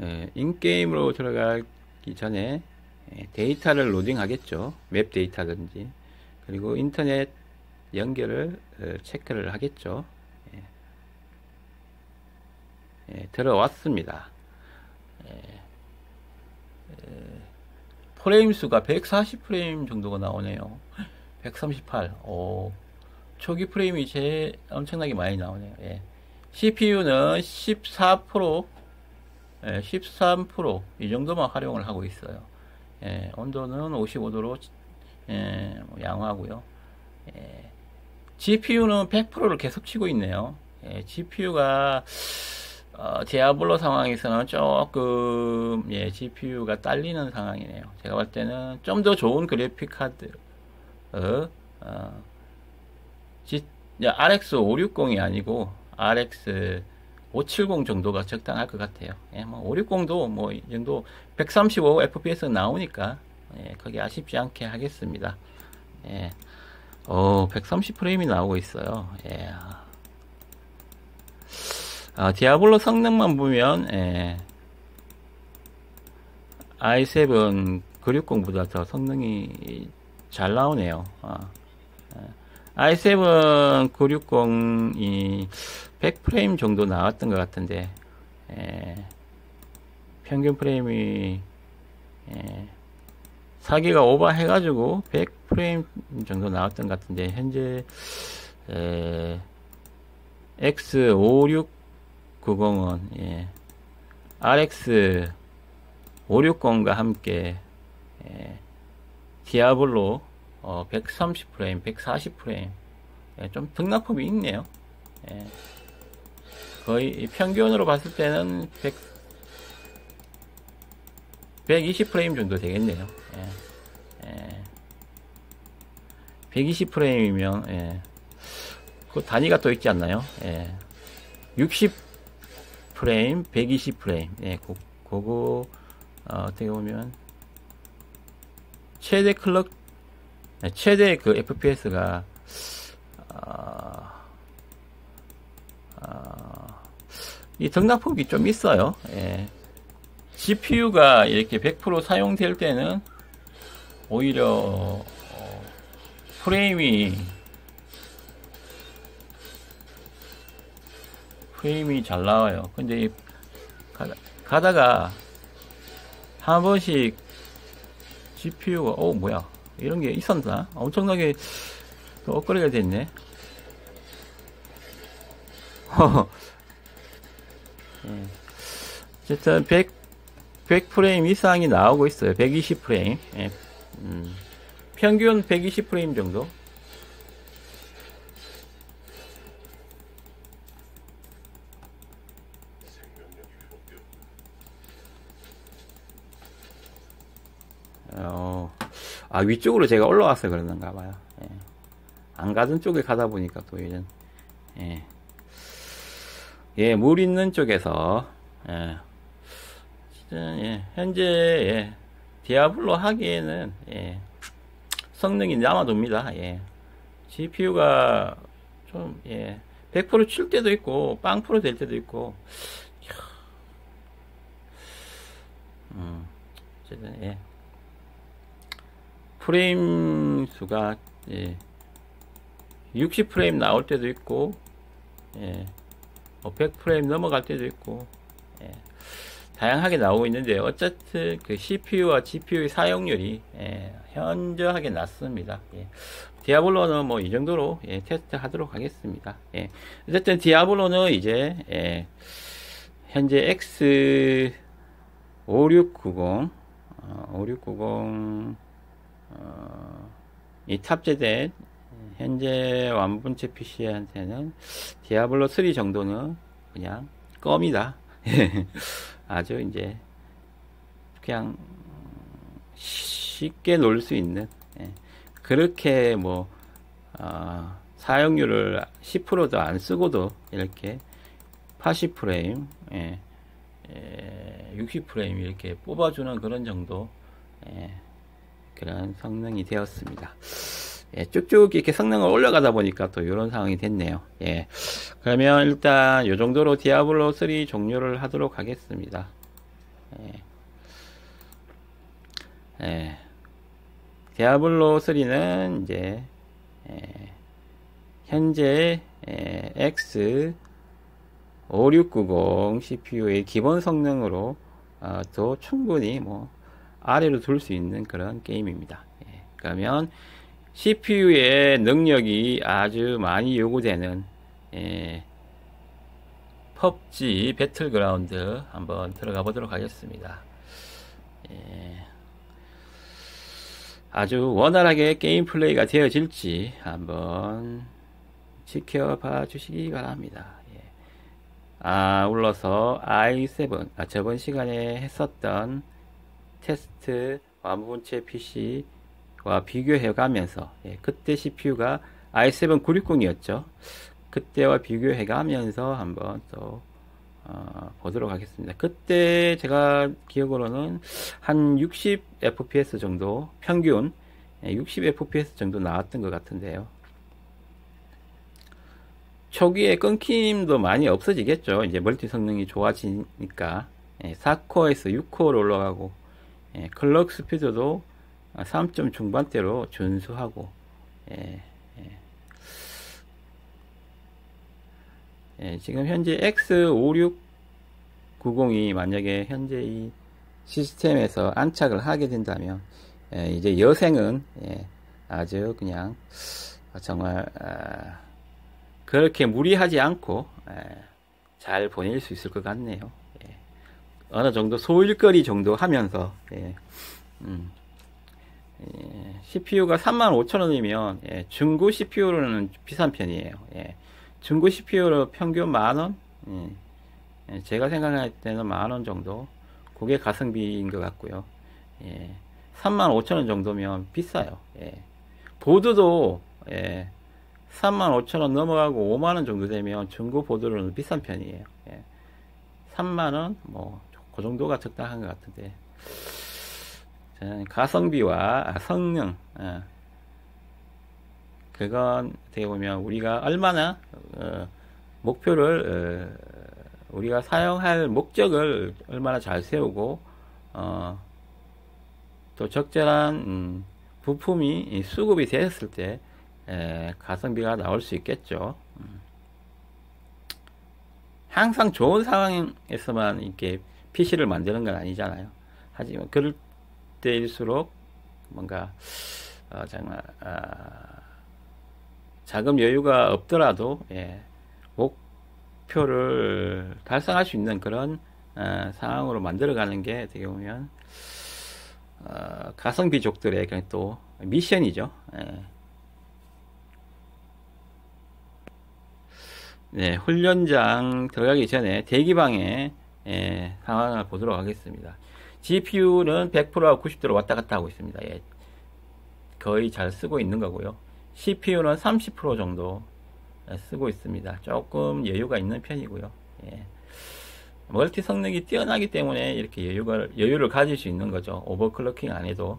예, 인게임으로 들어가기 전에 데이터를 로딩 하겠죠. 웹 데이터든지. 그리고 인터넷 연결을 체크를 하겠죠. 예, 들어왔습니다. 프레임 수가 140프레임 정도가 나오네요. 138. 초기 프레임이 제일 엄청나게 많이 나오네요. 예. CPU는 14%, 13%이 정도만 활용을 하고 있어요. 예, 온도는 55도로 양호하고요. GPU는 100%를 계속 치고 있네요. GPU가 디아블로 상황에서는 조금 GPU가 딸리는 상황이네요. 제가 볼 때는 좀 더 좋은 그래픽 카드 RX 560이 아니고 RX 570 정도가 적당할 것 같아요. 뭐 560도 뭐 이 정도 135 FPS 나오니까 거기 아쉽지 않게 하겠습니다. 130 프레임이 나오고 있어요. 디아블로 성능만 보면 i7 960보다 더 성능이 잘 나오네요. i7 960이 100프레임 정도 나왔던 것 같은데 평균 프레임이 4기가 오버 해가지고 100프레임 정도 나왔던 것 같은데 현재 X5690은 RX 560과 함께 디아블로 130프레임, 140프레임 좀 등락폭이 있네요. 거의 평균으로 봤을 때는 120프레임 정도 되겠네요. 120프레임이면 그 단위가 또 있지 않나요? 60프레임, 120프레임. 그거 어떻게 보면 최대 그 FPS가 이 등락폭이 좀 있어요. GPU가 이렇게 100% 사용될 때는 오히려 프레임이 잘 나와요. 근데 가다가 한 번씩 GPU가 뭐야 이런 게 있었나? 엄청나게 또 업그레이드가 됐네. 어쨌든 100프레임 이상이 나오고 있어요. 120프레임. 평균 120프레임 정도. 위쪽으로 제가 올라와서 그러는가 봐요. 안 가던 쪽에 가다 보니까 또 이런 물 있는 쪽에서 현재 디아블로 하기에는 성능이 남아돕니다. GPU가 좀 100% 칠 때도 있고 빵프로 될 때도 있고 어쨌든 프레임 수가 60프레임 나올 때도 있고 100프레임 넘어갈 때도 있고 다양하게 나오고 있는데 어쨌든 그 CPU와 GPU의 사용률이 현저하게 낮습니다. 디아블로는 뭐 이 정도로 테스트 하도록 하겠습니다. 어쨌든 디아블로는 이제 현재 X5690 이 탑재된 현재 완분체 PC한테는 디아블로 3 정도는 그냥 껌이다. 아주 이제 그냥 쉽게 놀 수 있는 그렇게 뭐 사용률을 10%도 안 쓰고도 이렇게 80프레임 60프레임 이렇게 뽑아주는 그런 정도 그런 성능이 되었습니다. 쭉쭉 이렇게 성능을 올려가다 보니까 또 이런 상황이 됐네요. 그러면 일단 이 정도로 디아블로 3 종료를 하도록 하겠습니다. 디아블로 3는 이제 현재 X5690 CPU의 기본 성능으로 또 충분히 뭐 아래로 둘 수 있는 그런 게임입니다. 그러면 CPU의 능력이 아주 많이 요구되는 PUBG 배틀그라운드 한번 들어가 보도록 하겠습니다. 아주 원활하게 게임 플레이가 되어질지 한번 지켜봐 주시기 바랍니다. 울러서 i7 저번 시간에 했었던 테스트 완분체 PC와 비교해 가면서 그때 CPU가 i7 960이었죠. 그때와 비교해 가면서 한번 또 보도록 하겠습니다. 그때 제가 기억으로는 한 60 FPS 정도 평균 60 FPS 정도 나왔던 것 같은데요. 초기에 끊김도 많이 없어지겠죠. 이제 멀티 성능이 좋아지니까 4코어에서 6코어로 올라가고 클럭 스피드도 3점 중반대로 준수하고 지금 현재 X5690이 만약에 현재 이 시스템에서 안착을 하게 된다면 이제 여생은 아주 그냥 정말 그렇게 무리하지 않고 잘 보낼 수 있을 것 같네요. 어느 정도 소일거리 정도 하면서 CPU가 35,000원이면 중고 CPU로는 비싼 편이에요. 중고 CPU로 평균 만원? 제가 생각할 때는 만원 정도 그게 가성비인 것 같고요. 35,000원 정도면 비싸요. 보드도 35,000원 넘어가고 5만원 정도 되면 중고 보드로는 비싼 편이에요. 3만원 뭐 그 정도가 적당한 것 같은데 가성비와 성능 그건 어떻게 보면 우리가 얼마나 목표를 우리가 사용할 목적을 얼마나 잘 세우고 또 적절한 부품이 수급이 되었을 때 가성비가 나올 수 있겠죠. 항상 좋은 상황에서만 이렇게 PC를 만드는 건 아니잖아요. 하지만 그럴 때일수록 뭔가 정말 자금 여유가 없더라도 목표를 달성할 수 있는 그런 상황으로 만들어가는 게 어떻게 보면 가성비족들의 그냥 또 미션이죠. 훈련장 들어가기 전에 대기방의 상황을 보도록 하겠습니다. GPU는 100%하고 90도로 왔다 갔다 하고 있습니다. 거의 잘 쓰고 있는 거고요. CPU는 30% 정도 쓰고 있습니다. 조금 여유가 있는 편이고요. 멀티 성능이 뛰어나기 때문에 이렇게 여유를 가질 수 있는 거죠. 오버클럭킹 안 해도.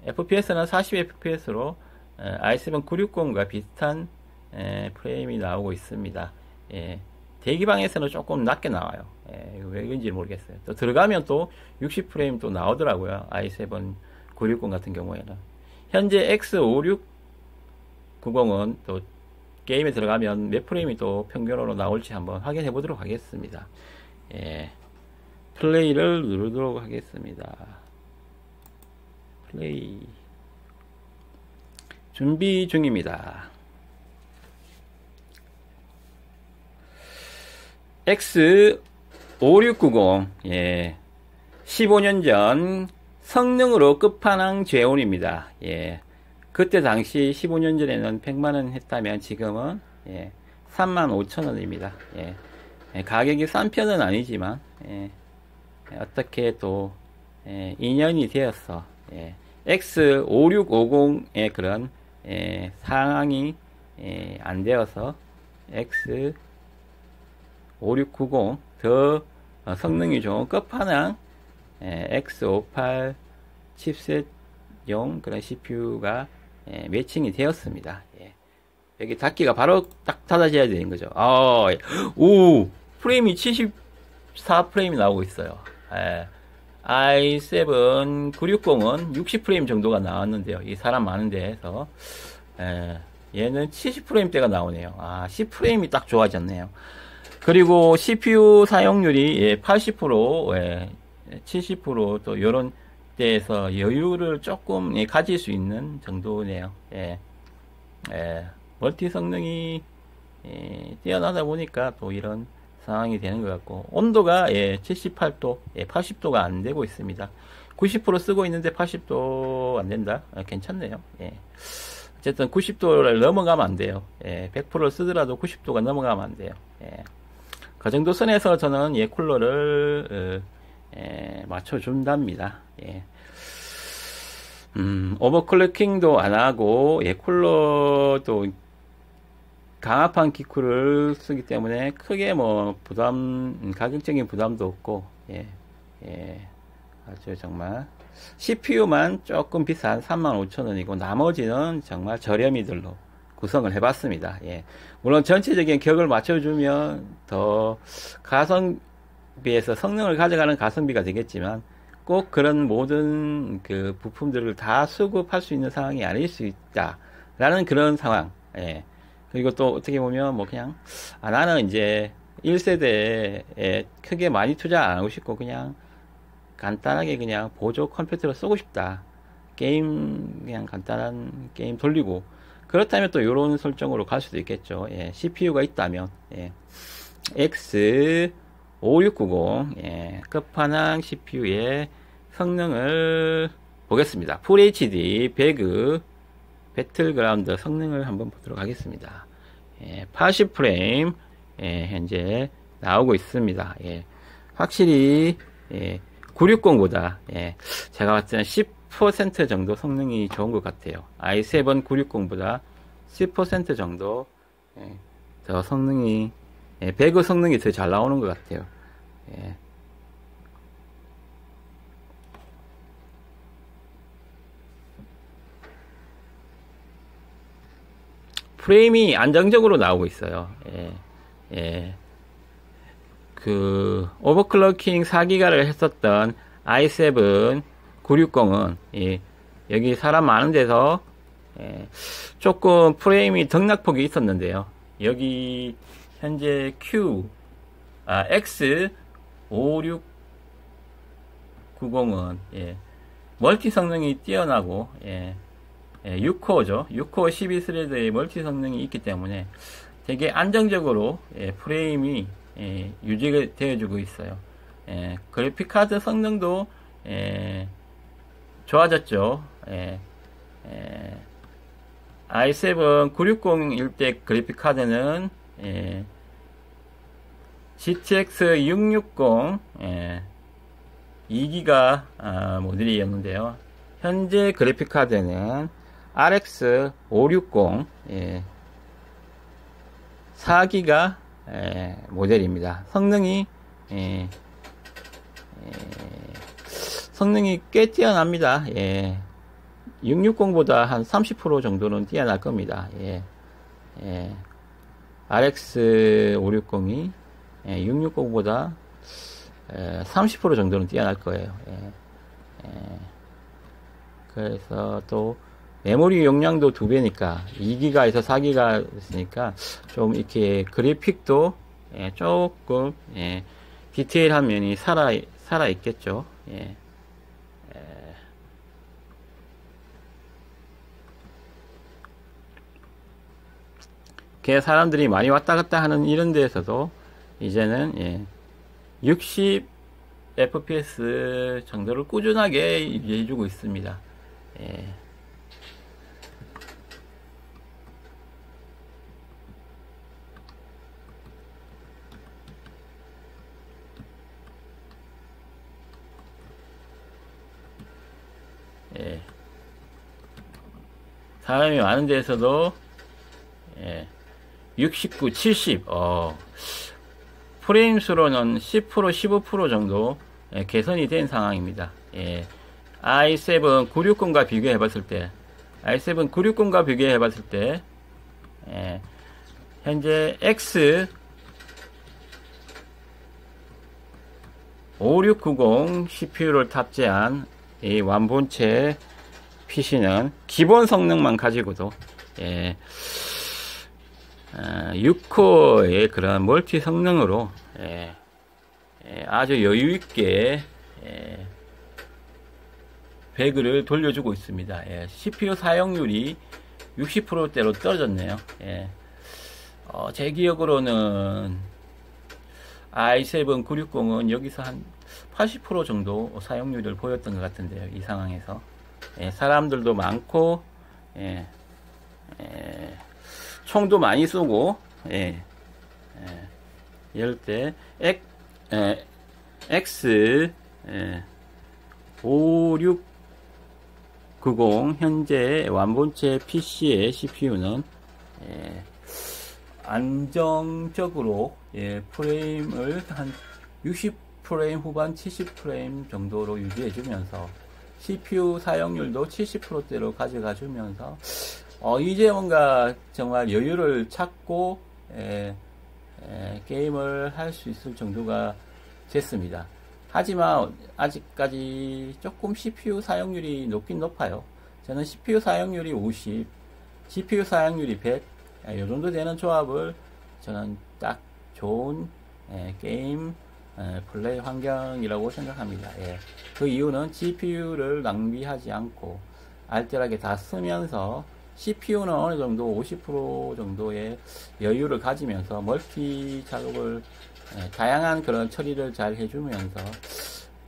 FPS는 40fps로 i7 960과 비슷한 프레임이 나오고 있습니다. 대기방에서는 조금 낮게 나와요. 왜 그런지 모르겠어요. 또 들어가면 또 60프레임 또 나오더라고요. i7 960 같은 경우에는. 현재 X5690은 또 게임에 들어가면 몇 프레임이 또 평균으로 나올지 한번 확인해 보도록 하겠습니다. 예, 플레이를 누르도록 하겠습니다. 플레이 준비 중입니다. X5690 예, 15년 전 성능으로 끝판왕 제온입니다. 예, 그때 당시 15년 전에는 100만원 했다면 지금은 예, 35,000원입니다. 예, 예, 가격이 싼 편은 아니지만 예, 어떻게 또 예, 인연이 되었어. 예, X5650의 그런 예, 상황이 예, 안 되어서 X5690 더 성능이 좋은 끝판왕 예, X58 칩셋용 그런 CPU가 예, 매칭이 되었습니다. 예. 여기 닫기가 바로 딱 닫아져야 되는 거죠. 오, 프레임이 74프레임이 나오고 있어요. 예. i7 960은 60프레임 정도가 나왔는데요. 이 사람 많은 데에서 예. 얘는 70프레임대가 나오네요. 10프레임이 딱 좋아졌네요. 그리고 CPU 사용률이 예, 80%, 예, 70%또 요런 때에서 여유를 조금 예, 가질 수 있는 정도네요. 예, 예, 멀티 성능이 예, 뛰어나다 보니까 또 이런 상황이 되는 것 같고 온도가 예, 78도, 예, 80도가 안 되고 있습니다. 90% 쓰고 있는데 80도 안 된다? 괜찮네요. 예. 어쨌든 90도를 넘어가면 안 돼요. 예, 100%를 쓰더라도 90도가 넘어가면 안 돼요. 예. 그 정도 선에서 저는 예, 쿨러를 맞춰준답니다. 예. 오버클럭킹도 안 하고 예, 쿨러도 강압한 기쿨을 쓰기 때문에 크게 뭐 가격적인 부담도 없고 예, 예, 아주 정말 CPU만 조금 비싼 35,000원이고 나머지는 정말 저렴이들로 구성을 해봤습니다. 예. 물론 전체적인 격을 맞춰주면 더 가성비에서 성능을 가져가는 가성비가 되겠지만 꼭 그런 모든 그 부품들을 다 수급할 수 있는 상황이 아닐 수 있다라는 그런 상황. 예. 그리고 또 어떻게 보면 뭐 그냥 나는 이제 1세대에 크게 많이 투자 안 하고 싶고 그냥 간단하게 그냥 보조 컴퓨터로 쓰고 싶다. 게임 그냥 간단한 게임 돌리고 그렇다면 또 이런 설정으로 갈 수도 있겠죠. 예, CPU가 있다면 예, X5690 예, 끝판왕 CPU의 성능을 보겠습니다. FHD 배그 배틀그라운드 성능을 한번 보도록 하겠습니다. 예, 80프레임 예, 현재 나오고 있습니다. 예, 확실히 예, 960보다 예, 제가 봤을 때는 10% 정도 성능이 좋은 것 같아요. i7 960보다 10% 정도 예, 더 성능이 예, 배그 성능이 더 잘 나오는 것 같아요. 예. 프레임이 안정적으로 나오고 있어요. 예, 예. 그 오버클럭킹 4기가를 했었던 i7 960은 예, 여기 사람 많은 데서 예, 조금 프레임이 등락폭이 있었는데요. 여기 현재 X5690은 예, 멀티 성능이 뛰어나고 예, 6코어죠. 6코어 12스레드의 멀티 성능이 있기 때문에 되게 안정적으로 예, 프레임이 예, 유지가 되어주고 있어요. 예, 그래픽카드 성능도 예, 좋아졌죠. 예, i7 960일 때 그래픽카드는 예, GTX 660 예, 2기가 모델이었는데요. 현재 그래픽카드는 RX 560 예, 4기가 모델입니다. 성능이 성능이 꽤 뛰어납니다. 예. 660보다 한 30% 정도는 뛰어날 겁니다. 예. 예. RX 560이 660보다 30% 정도는 뛰어날 거예요. 예. 예. 그래서 또 메모리 용량도 2배니까 2기가에서 4기가 있으니까 좀 이렇게 그래픽도 조금 디테일한 면이 살아 있겠죠. 예. 그 사람들이 많이 왔다 갔다 하는 이런 데에서도 이제는, 예, 60 FPS 정도를 꾸준하게 유지해주고 있습니다. 예. 예. 사람이 많은 데에서도, 예, 69, 70, 프레임 수로는 10%, 15% 정도, 예, 개선이 된 상황입니다. 예. i7 960과 비교해 봤을 때, i7 960과 비교해 봤을 때, 예, 현재 X 5690 CPU를 탑재한 이 완본체 PC는 기본 성능만 가지고도, 예, 6코어의 그런 멀티 성능으로, 예, 아주 여유있게, 배그를 돌려주고 있습니다. 예, CPU 사용률이 60%대로 떨어졌네요. 예. 제 기억으로는 i7 960은 여기서 한 80% 정도 사용률을 보였던 것 같은데요. 이 상황에서. 예, 사람들도 많고, 예, 총도 많이 쏘고, 예, 이럴 때 X 5690 현재 완본체 PC의 CPU는 안정적으로, 예, 프레임을 한 60프레임 후반 70프레임 정도로 유지해주면서 CPU 사용률도 70%대로 가져가 주면서 이제 뭔가 정말 여유를 찾고 게임을 할 수 있을 정도가 됐습니다. 하지만 아직까지 조금 CPU 사용률이 높긴 높아요. 저는 CPU 사용률이 50, GPU 사용률이 100, 이 정도 되는 조합을 저는 딱 좋은 게임 플레이 환경이라고 생각합니다. 예. 그 이유는 GPU를 낭비하지 않고 알뜰하게 다 쓰면서 CPU는 어느 정도 50% 정도의 여유를 가지면서 멀티 작업을, 다양한 그런 처리를 잘 해주면서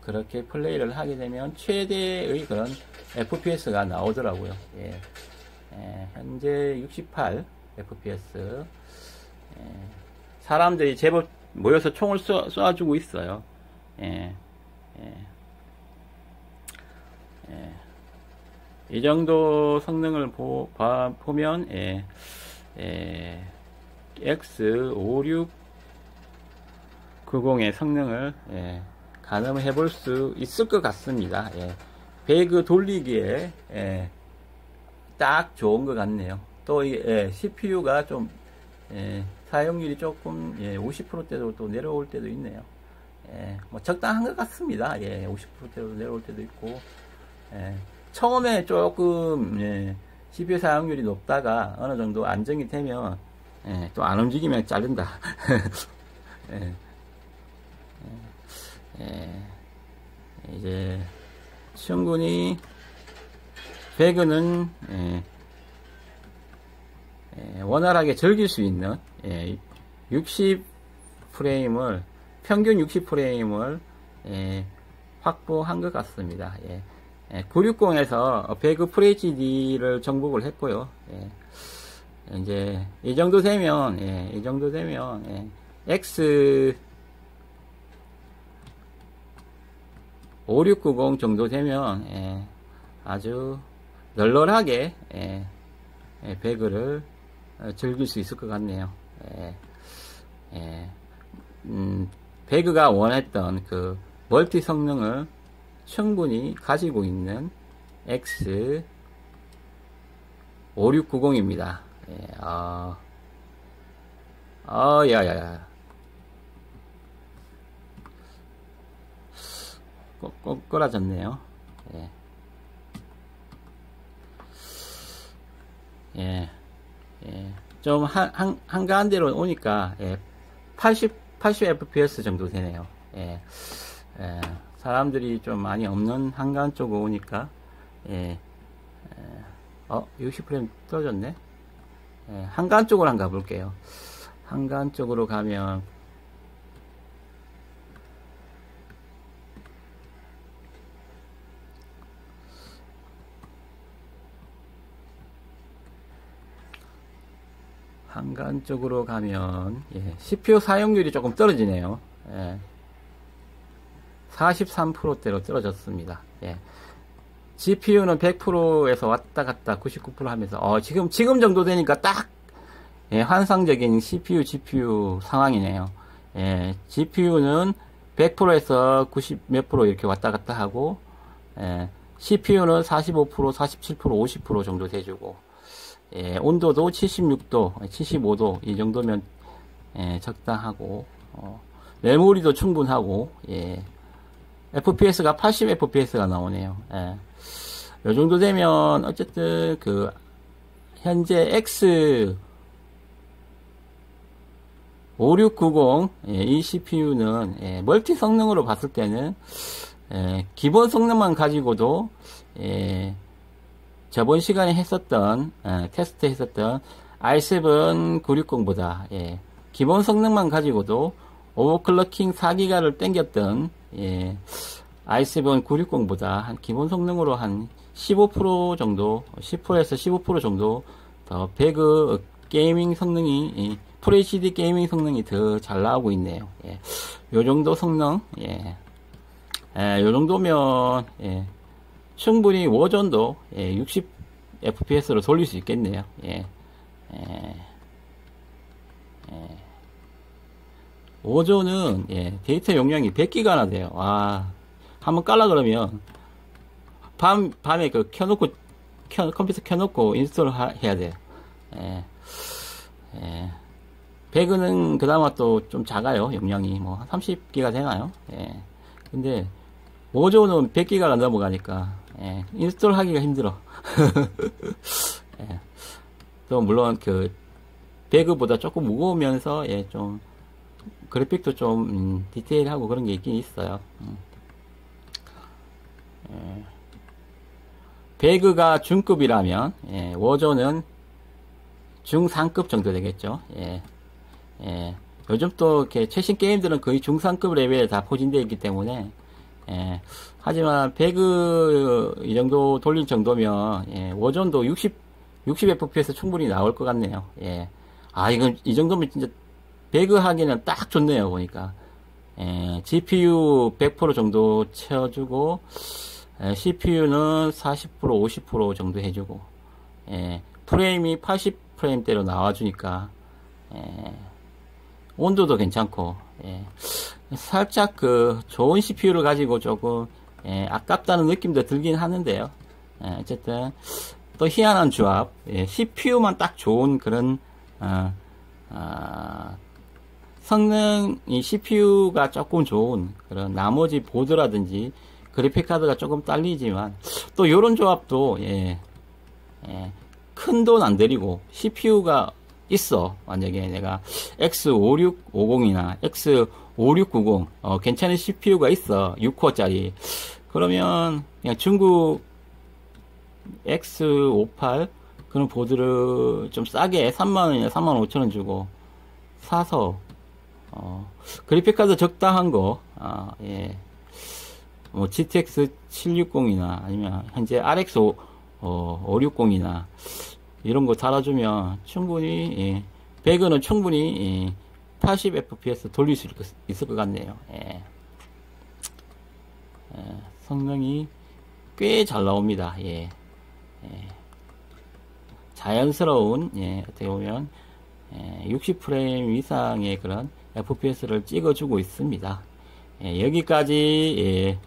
그렇게 플레이를 하게 되면 최대의 그런 FPS가 나오더라고요. 예. 현재 68 FPS. 사람들이 제법 모여서 총을 쏘아주고 있어요. 이 정도 성능을 보면, X5690의 성능을, 가늠해 볼 수 있을 것 같습니다. 배그 돌리기에, 딱 좋은 것 같네요. 또, CPU가 좀, 사용률이 조금, 50%대로 또 내려올 때도 있네요. 뭐 적당한 것 같습니다. 50%대로 내려올 때도 있고, 처음에 조금, CPU 사용률이 높다가 어느 정도 안정이 되면, 또 안 움직이면 자른다. 이제 충분히 배그는 원활하게 즐길 수 있는 60프레임을 평균 60프레임을 확보한 것 같습니다. 960에서 배그 FHD를 정복을 했고요. 이제 이 정도 되면 X 5690 정도 되면 아주 널널하게 배그를 즐길 수 있을 것 같네요. 배그가 원했던 그 멀티 성능을 충분히 가지고 있는 X 5690입니다. 야야야. 꼬라졌네요. 좀 한가한 데로 오니까 80 FPS 정도 되네요. 예. 사람들이 좀 많이 없는 한강 쪽으로 오니까, 60프레임 떨어졌네. 한강 쪽으로 한번 가볼게요. 한강 쪽으로 가면, 한강 쪽으로 가면, CPU 사용률이 조금 떨어지네요. 43%대로 떨어졌습니다. GPU는 100%에서 왔다 갔다 99% 하면서, 지금 정도 되니까 딱, 환상적인 CPU, GPU 상황이네요. GPU는 100%에서 90 몇 프로 이렇게 왔다 갔다 하고, CPU는 45%, 47%, 50% 정도 돼주고, 온도도 76도, 75도, 이 정도면, 적당하고, 메모리도 충분하고, FPS가 80fps가 나오네요. 요 정도 되면, 어쨌든, 현재 X 5690, 이 CPU는, 멀티 성능으로 봤을 때는, 기본 성능만 가지고도, 저번 시간에 테스트 했었던 i7 960보다, 기본 성능만 가지고도 오버클럭킹 4기가를 땡겼던, i7 960보다 한 기본 성능으로 한 15% 정도, 10%에서 15% 정도 더 배그 게이밍 성능이, FHD 게이밍 성능이 더 잘 나오고 있네요. 요 정도 성능, 요 정도면, 충분히 워전도 60fps로 돌릴 수 있겠네요. 워전은 데이터 용량이 100기가나 돼요. 한번 깔라 그러면 밤에 컴퓨터 켜놓고 인스톨 해야 돼요. 배그는 그나마 또 좀 작아요. 용량이 뭐 30기가 되나요? 근데 워전은 100기가가 넘어가니까 인스톨 하기가 힘들어. 또 물론 배그보다 조금 무거우면서 좀 그래픽도 좀 디테일하고 그런 게 있긴 있어요. 배그가 중급이라면 워전은 중상급 정도 되겠죠. 요즘 또 이렇게 최신 게임들은 거의 중상급 레벨에 다 포진되어 있기 때문에 하지만 배그 이 정도 돌릴 정도면 워전도 60fps 충분히 나올 것 같네요. 이건 이 정도면 진짜 배그 하기는 딱 좋네요. 보니까 GPU 100% 정도 채워주고 CPU는 40% 50% 정도 해주고 프레임이 80프레임대로 나와주니까 온도도 괜찮고 살짝 좋은 CPU를 가지고 조금 아깝다는 느낌도 들긴 하는데요. 어쨌든 또 희한한 조합, CPU만 딱 좋은 그런 성능이 CPU가 조금 좋은 그런 나머지 보드라든지 그래픽카드가 조금 딸리지만 또 이런 조합도 큰 돈 안 들이고 CPU가 있어. 만약에 내가 X5650이나 X5690 괜찮은 CPU가 있어. 6코어짜리. 그러면 그냥 중국 X58 그런 보드를 좀 싸게 3만원이나 35,000원 주고 사서 그래픽카드 적당한 거 뭐 GTX 760이나 아니면 현재 RX 560이나 이런 거 달아주면 충분히 배그는 충분히 80fps 돌릴 수 있을 것 같네요. 성능이 꽤 잘 나옵니다. 자연스러운 어떻게 보면 60프레임 이상의 그런 FPS를 찍어주고 있습니다. 여기까지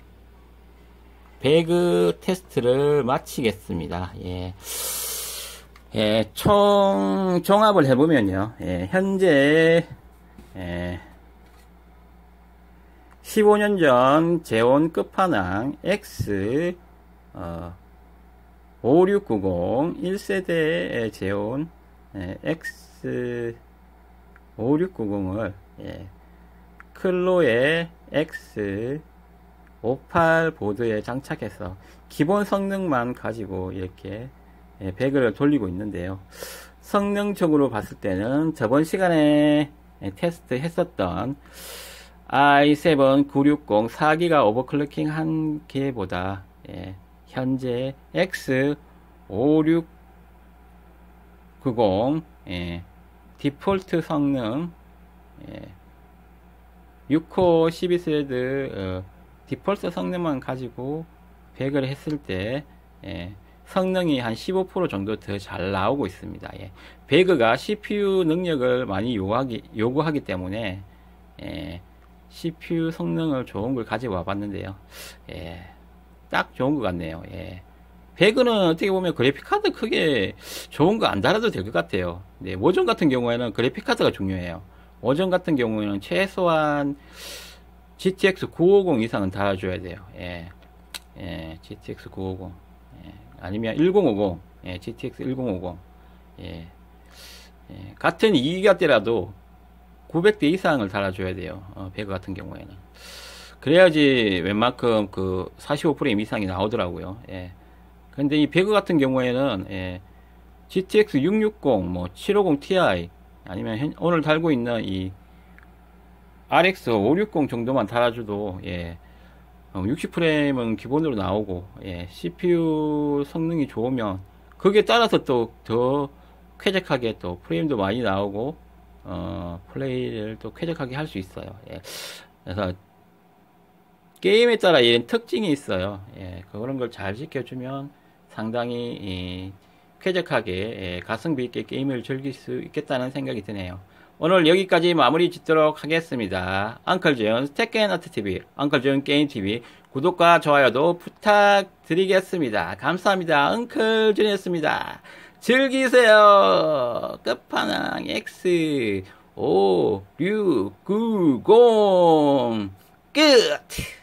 배그 테스트를 마치겠습니다. 총 종합을 해보면요. 현재 15년 전 제온 끝판왕 X 5690 1세대의 제온 X 5690을 클로의 X58 보드에 장착해서 기본 성능만 가지고 이렇게 배그를 돌리고 있는데요. 성능적으로 봤을 때는 저번 시간에 테스트 했었던 i7 960 4기가 오버클럭킹 한 개보다 현재 X5690 디폴트 성능 6코어 12스레드 디폴트 성능만 가지고 배그를 했을 때 성능이 한 15% 정도 더 잘 나오고 있습니다. 배그가 CPU 능력을 많이 요구하기 때문에 CPU 성능을 좋은 걸 가지고 와봤는데요. 딱 좋은 것 같네요. 배그는 어떻게 보면 그래픽카드 크게 좋은 거 안 달아도 될 것 같아요. 모전 같은 경우에는 그래픽카드가 중요해요. 모전 같은 경우에는 최소한 GTX 950 이상은 달아줘야 돼요. GTX 950 아니면 1050 GTX 1050 같은 2기가대라도 900대 이상을 달아줘야 돼요. 배그 같은 경우에는 그래야지 웬만큼 그 45프레임 이상이 나오더라고요. 근데 이 배그 같은 경우에는 GTX 660 뭐 750 Ti 아니면 오늘 달고 있는 이 RX 560 정도만 달아줘도 60프레임은 기본으로 나오고 CPU 성능이 좋으면 거기에 따라서 또 더 쾌적하게 또 프레임도 많이 나오고 플레이를 또 쾌적하게 할 수 있어요. 그래서 게임에 따라 이런 특징이 있어요. 그런 걸 잘 지켜주면 상당히 쾌적하게 가성비 있게 게임을 즐길 수 있겠다는 생각이 드네요. 오늘 여기까지 마무리 짓도록 하겠습니다. 엉클준 스택앤아트TV, 엉클준 게임TV 구독과 좋아요도 부탁드리겠습니다. 감사합니다. 엉클준이었습니다. 즐기세요. 끝판왕 X 5 6 9 0 끝.